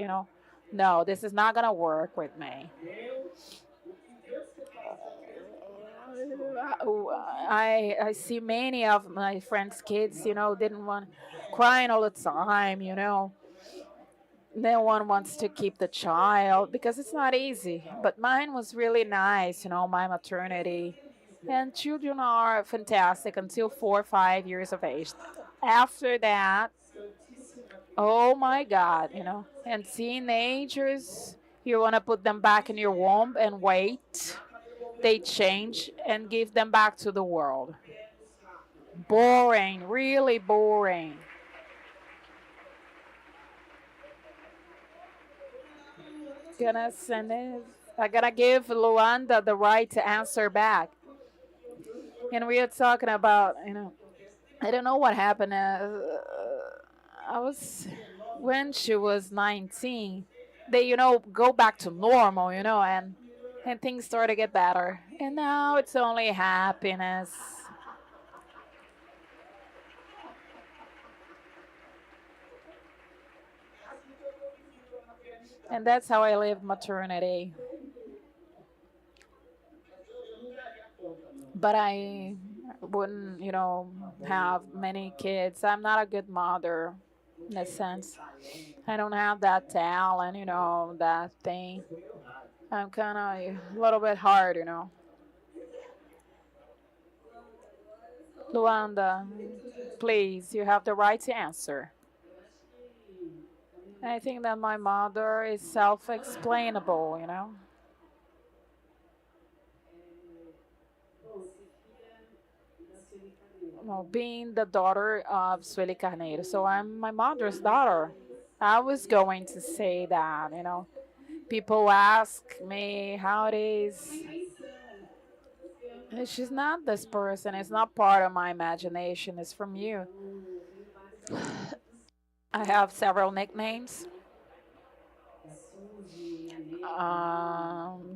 No, this is not gonna work with me. I see many of my friends' kids, didn't want crying all the time. No one wants to keep the child because it's not easy. But mine was really nice, my maternity. And children are fantastic until 4 or 5 years of age. After that, oh my God, and teenagers, you want to put them back in your womb and wait. They change and give them back to the world. Boring, really boring. Gonna send it. I gotta give Luanda the right to answer back. And we are talking about, I don't know what happened. I was when she was 19. They, go back to normal, and things start to get better. And now it's only happiness. And that's how I live maternity. But I wouldn't, have many kids. I'm not a good mother in a sense. I don't have that talent, that thing. I'm kind of a little bit hard. Luanda, please, you have the right to answer. I think that my mother is self-explainable. Well, being the daughter of Sueli Carneiro, so I'm my mother's daughter. I was going to say that. People ask me how it is. She's not this person. It's not part of my imagination. It's from you. I have several nicknames.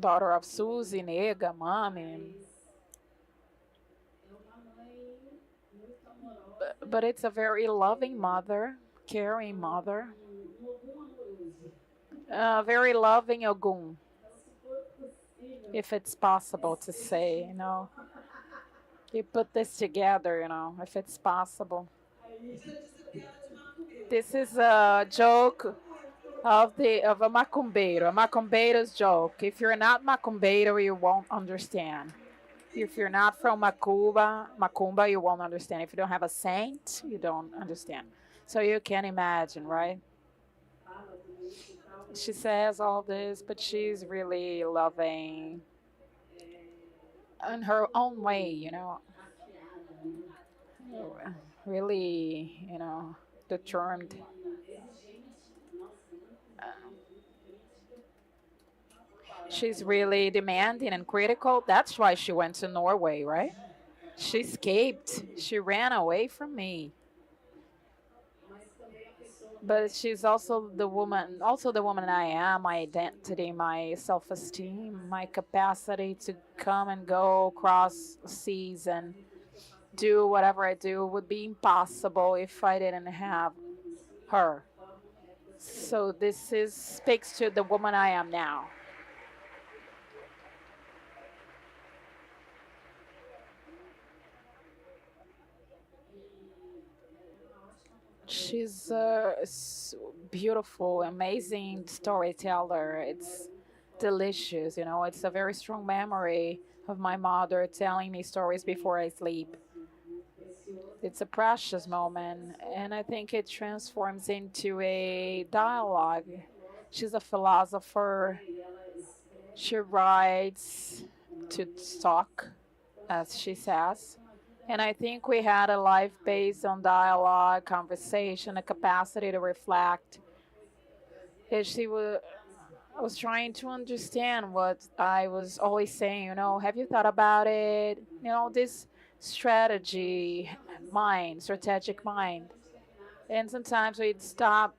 Daughter of Suzy, Nega, Mommy. But it's a very loving mother, caring mother. Very loving Ogum, if it's possible to say. You put this together, if it's possible. This is a joke of a macumbeiro, a macumbeiro's joke. If you're not macumbeiro, you won't understand. If you're not from Macumba, you won't understand. If you don't have a saint, you don't understand. So you can imagine, right? She says all this, but she's really loving in her own way, really, determined. She's really demanding and critical. That's why she went to Norway, right? She escaped. She ran away from me. But she's also the woman I am, my identity, my self-esteem, my capacity to come and go across seas and do whatever I do would be impossible if I didn't have her. So this is speaks to the woman I am now. She's a beautiful, amazing storyteller. It's delicious, It's a very strong memory of my mother telling me stories before I sleep. It's a precious moment, and I think it transforms into a dialogue. She's a philosopher. She writes to talk, as she says. And I think we had a life based on dialogue, conversation, a capacity to reflect. And I was trying to understand what I was always saying, have you thought about it? This strategic mind. And sometimes we'd stop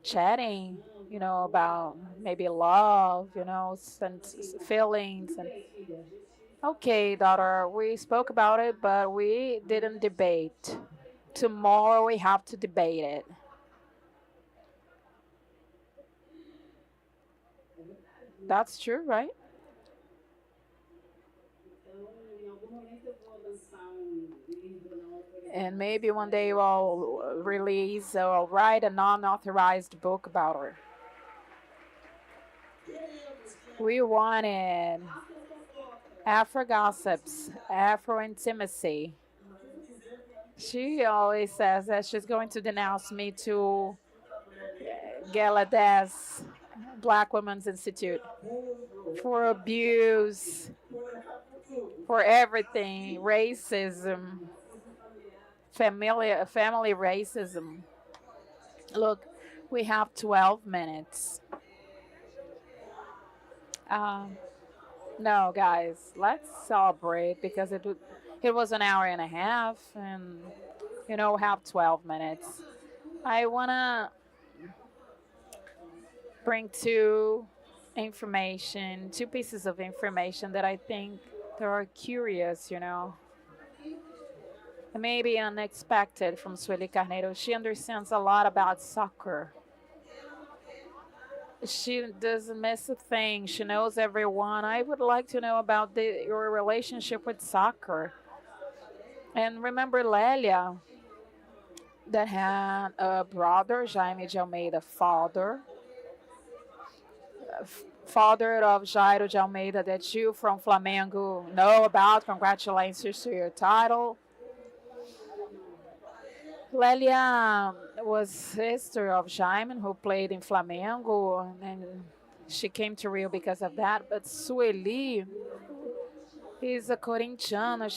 chatting, about maybe love, and feelings. And okay, daughter, we spoke about it, but we didn't debate. Tomorrow we have to debate it. That's true, right? And maybe one day we'll release or write a non-authorized book about her. We wanted Afro gossips, Afro intimacy. She always says that she's going to denounce me to Galadas, Black Women's Institute, for abuse, for everything, racism, family racism. Look, we have 12 minutes. No, guys, let's celebrate because it was an hour and a half, and have 12 minutes. I wanna bring two pieces of information that I think they are curious, maybe unexpected from Sueli Carneiro. She understands a lot about soccer. She doesn't miss a thing. She knows everyone. I would like to know about your relationship with soccer. And remember Lélia, that had a brother, Jaime de Almeida, father of Jairo de Almeida, that you from Flamengo know about. Congratulations to your title. Lélia was sister of Jaime, who played in Flamengo, and she came to Rio because of that. But Sueli is a Corinthiana.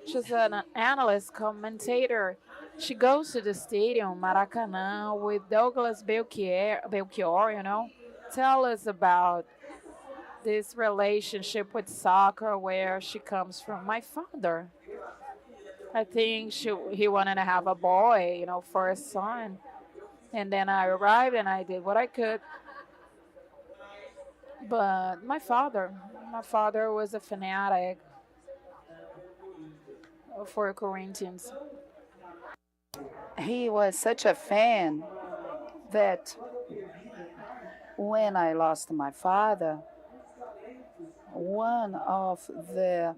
She's an analyst, commentator. She goes to the stadium, Maracanã, with Douglas Belchior. Tell us about this relationship with soccer, where she comes from. My father, I think he wanted to have a boy, for a son. And then I arrived and I did what I could. But my father was a fanatic for Corinthians. He was such a fan that when I lost my father, one of the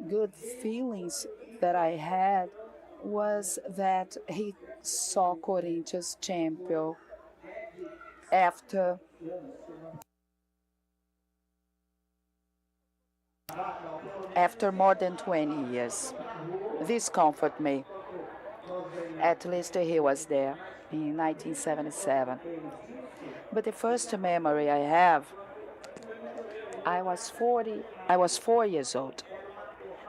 good feelings that I had was that he saw Corinthians champion after more than 20 years. This comforted me. At least he was there in 1977. But the first memory I have, I was 4 years old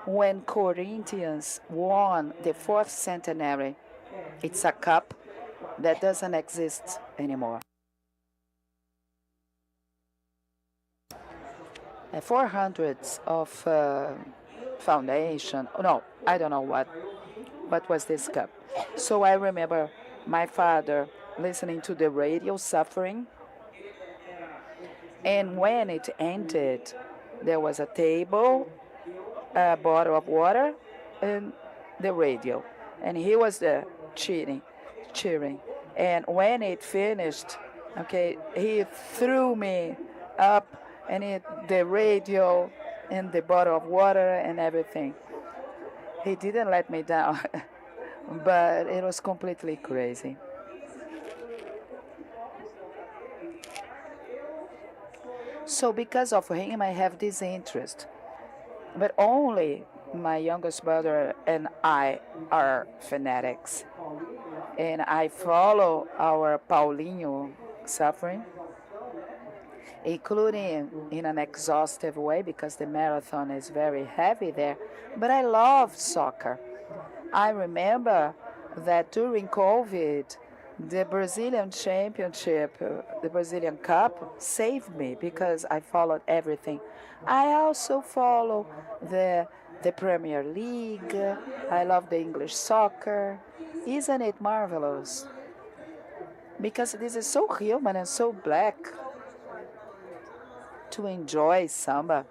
when Corinthians won the fourth centenary. It's a cup that doesn't exist anymore. 400 of foundation. No, I don't know what was this cup. So I remember my father listening to the radio, suffering. And when it ended, there was a table, a bottle of water, and the radio. And he was there cheering. And when it finished, okay, he threw me up, and the radio and the bottle of water and everything. He didn't let me down, but it was completely crazy. So because of him, I have this interest. But only my youngest brother and I are fanatics. And I follow our Paulinho suffering, including in an exhaustive way because the marathon is very heavy there. But I love soccer. I remember that during COVID, the Brazilian Championship, the Brazilian Cup, saved me because I followed everything. I also follow the Premier League. I love the English soccer. Isn't it marvelous? Because this is so human and so black to enjoy samba.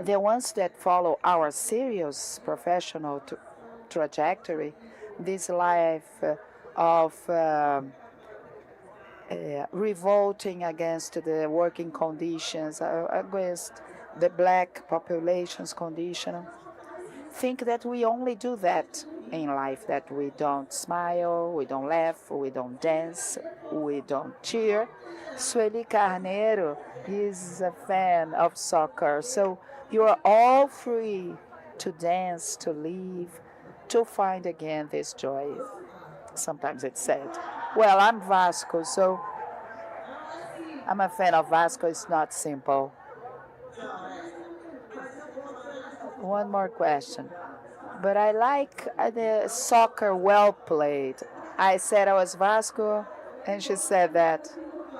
The ones that follow our serious professional trajectory, this life of revolting against the working conditions, against the black population's condition, think that we only do that in life, that we don't smile, we don't laugh, we don't dance, we don't cheer. Sueli Carneiro is a fan of soccer, so you are all free to dance, to live, to find again this joy. Sometimes it's sad. Well, I'm Vasco, so I'm a fan of Vasco. It's not simple. One more question. But I like the soccer well played. I said I was Vasco, and she said that.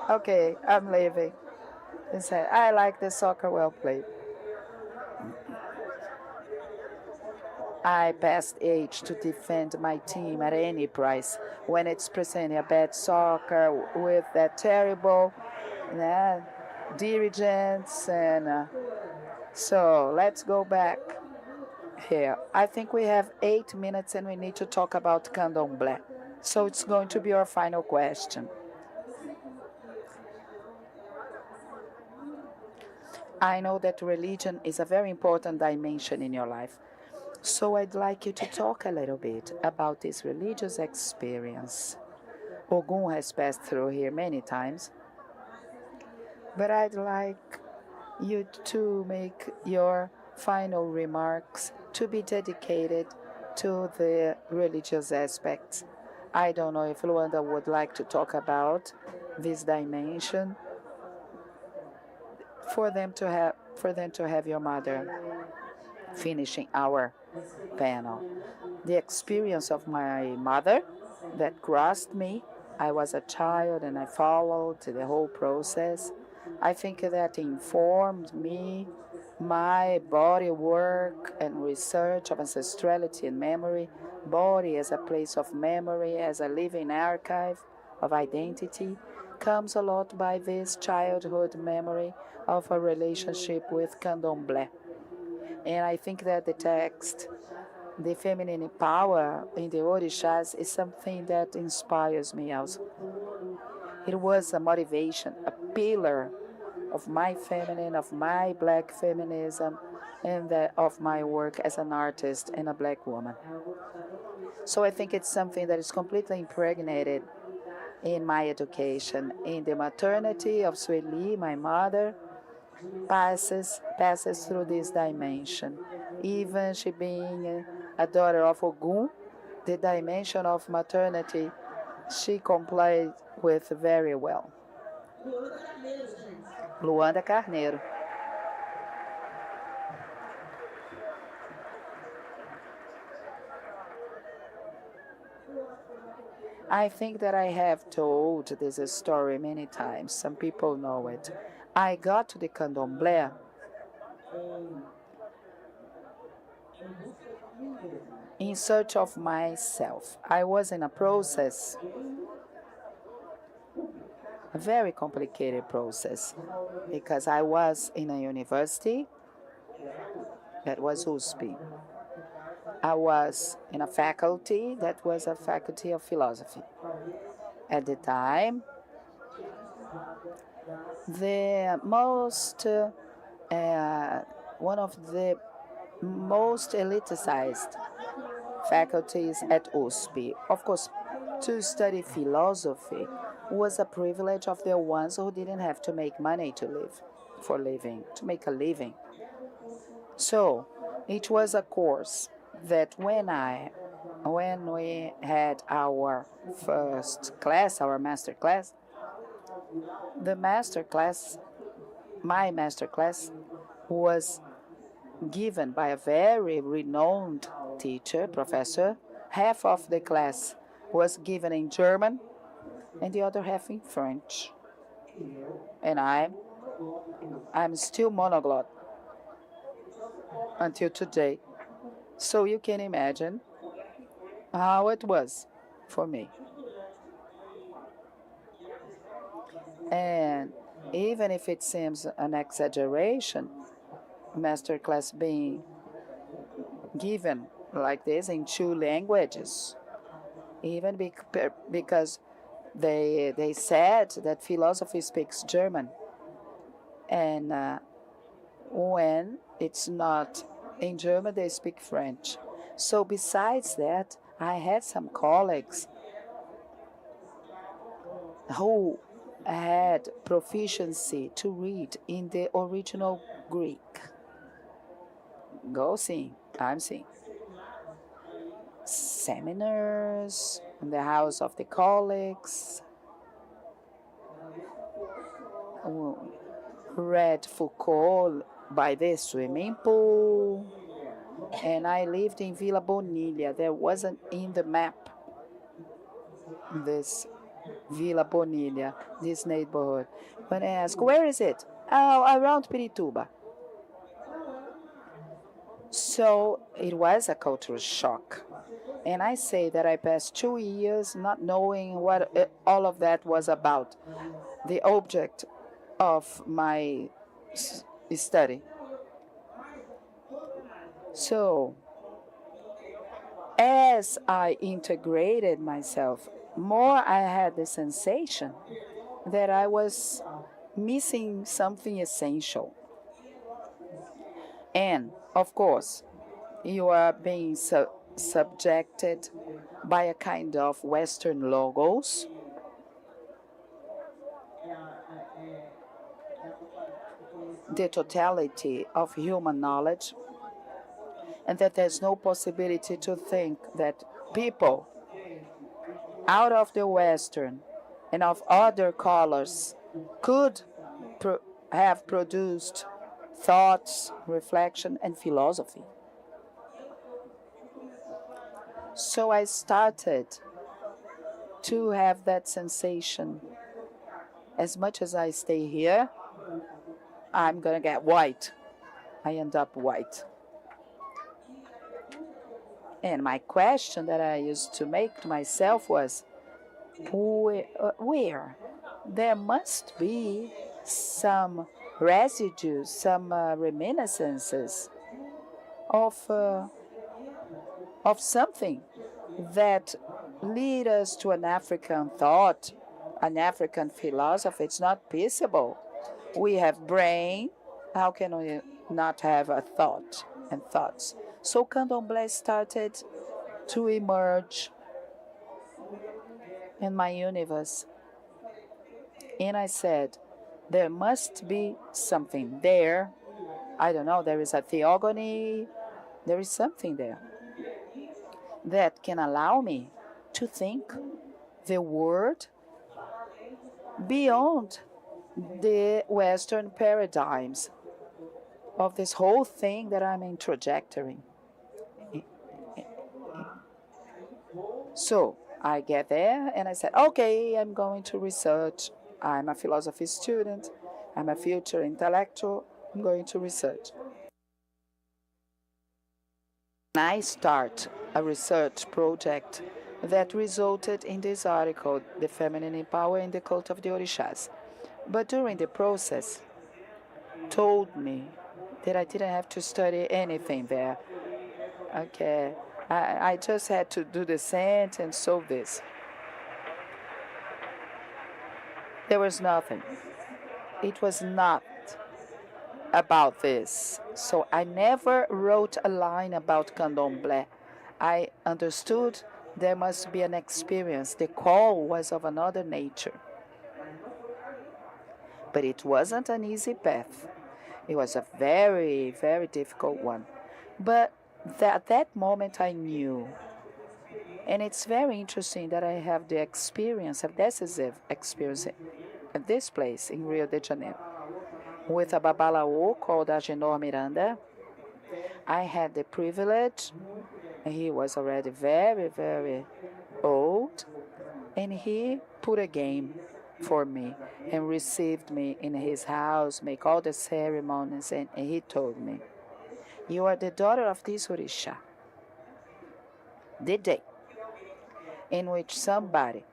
Okay, I'm leaving. She said, I like the soccer well played. I passed age to defend my team at any price. When it's presenting a bad soccer with that terrible dirigents and so let's go back here. I think we have 8 minutes and we need to talk about candomblé. So it's going to be our final question. I know that religion is a very important dimension in your life. So I'd like you to talk a little bit about this religious experience. Ogun has passed through here many times. But I'd like you to make your final remarks to be dedicated to the religious aspects. I don't know if Luanda would like to talk about this dimension for them to have your mother finishing our panel. The experience of my mother that crossed me. I was a child and I followed the whole process. I think that informed me, my body work and research of ancestrality and memory, body as a place of memory, as a living archive of identity, comes a lot by this childhood memory of a relationship with candomblé. And I think that the text, the feminine power in the orishas, is something that inspires me also. It was a motivation, a pillar of my feminine, of my black feminism, and of my work as an artist and a black woman. So I think it's something that is completely impregnated in my education. In the maternity of Sueli, my mother, passes through this dimension. Even she being a daughter of Ogun, the dimension of maternity, she complied with very well. Luanda Carneiro. I think that I have told this story many times. Some people know it. I got to the candomblé in search of myself. I was in a process, a very complicated process, because I was in a university that was USP. I was in a faculty that was a faculty of philosophy. At the time, one of the most eliticized faculties at USP. Of course, to study philosophy was a privilege of the ones who didn't have to make money to make a living. So it was a course that when we had our first class, our master class, my master class was given by a very renowned teacher, professor. Half of the class was given in German and the other half in French. And I'm still monoglot until today. So you can imagine how it was for me. And even if it seems an exaggeration, masterclass being given like this in 2 languages, even because they said that philosophy speaks German, and when it's not in German, they speak French. So besides that, I had some colleagues who had proficiency to read in the original Greek. Go sing, I'm seeing. Seminars in the house of the colleagues. Read Foucault by the swimming pool. And I lived in Vila Bonilha. There wasn't in the map this Vila Bonilha, this neighborhood. When I ask, where is it? Oh, around Pirituba. So it was a cultural shock. And I say that I passed 2 years not knowing what all of that was about, the object of my study. So as I integrated myself, more I had the sensation that I was missing something essential. And, of course, you are being subjected by a kind of Western logos. The totality of human knowledge, and that there's no possibility to think that people out of the Western and of other colors could have produced thoughts, reflection, and philosophy. So I started to have that sensation. As much as I stay here, I'm going to get white. I end up white. And my question that I used to make to myself was, where? There must be some residues, some reminiscences of something that lead us to an African thought, an African philosophy. It's not peaceable We have brain. How can we not have a thought and thoughts? So candomblé started to emerge in my universe. And I said, there must be something there. I don't know, there is a theogony. There is something there that can allow me to think the world beyond the Western paradigms of this whole thing that I'm introjecting. So I get there and I said, okay, I'm going to research. I'm a philosophy student. I'm a future intellectual. I'm going to research. I start a research project that resulted in this article, The Feminine in Power in the Cult of the Orishas. But during the process, told me that I didn't have to study anything there. Okay, I just had to do the scent and solve this. There was nothing. It was not about this. So I never wrote a line about candomblé. I understood there must be an experience. The call was of another nature. But it wasn't an easy path. It was a very, very difficult one. But at that moment I knew. And it's very interesting that I have the experience, a decisive experience at this place in Rio de Janeiro. With a babalaô called Agenor Miranda. I had the privilege, and he was already very, very old, and he put a game for me and received me in his house, make all the ceremonies, and he told me, you are the daughter of this Orisha. The day in which somebody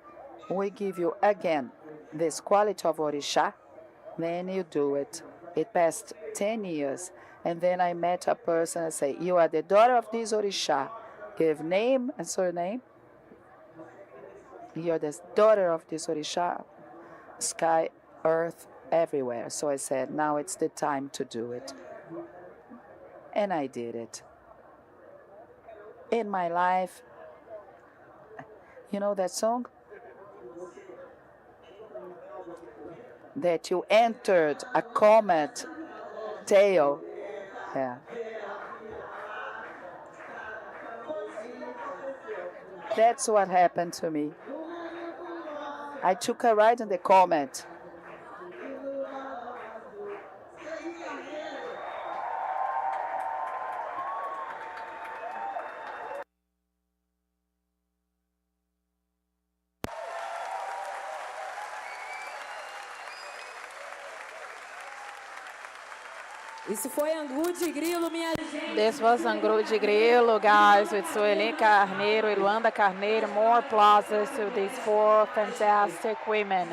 will give you again this quality of Orisha, then you do it. It passed 10 years, and then I met a person and say, you are the daughter of this Orisha. Give name and surname. You're the daughter of this Orisha. Sky, earth, everywhere. So I said, now it's the time to do it. And I did it. In my life, you know that song? That you entered a comet tail. Yeah. That's what happened to me. I took a ride in the comet. Isso foi ANGU de GRILO, minha gente. This was ANGU de GRILO, guys, with Sueli Carneiro, Luanda Carneiro. More applauses to these four fantastic women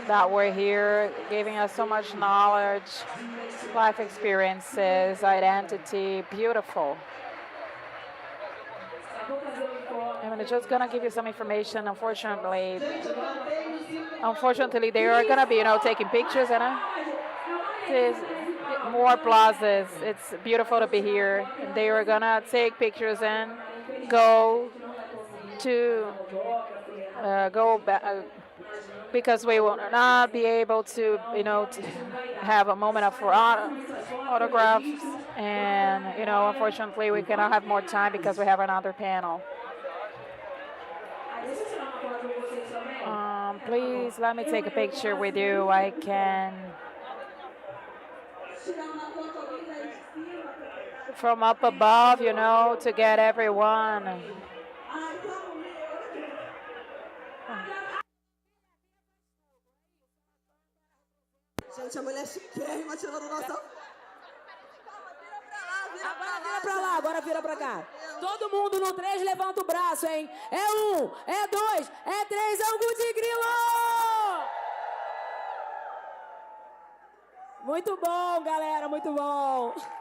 that were here, giving us so much knowledge, life experiences, identity. Beautiful. I'm just gonna give you some information. Unfortunately, they are gonna be, taking pictures, and more applauses. It's beautiful to be here. They are gonna take pictures and go back because we will not be able to, to have a moment of autographs. And unfortunately, we cannot have more time because we have another panel. Please let me take a picture with you. I can. From up above, to get everyone. Gente, a mulher chiquérrima tirando nossa... Agora vira pra cá. Todo mundo no 3, levanta o braço, hein? É 1, é 2, é 3, ANGU de GRILO! Muito bom, galera, muito bom.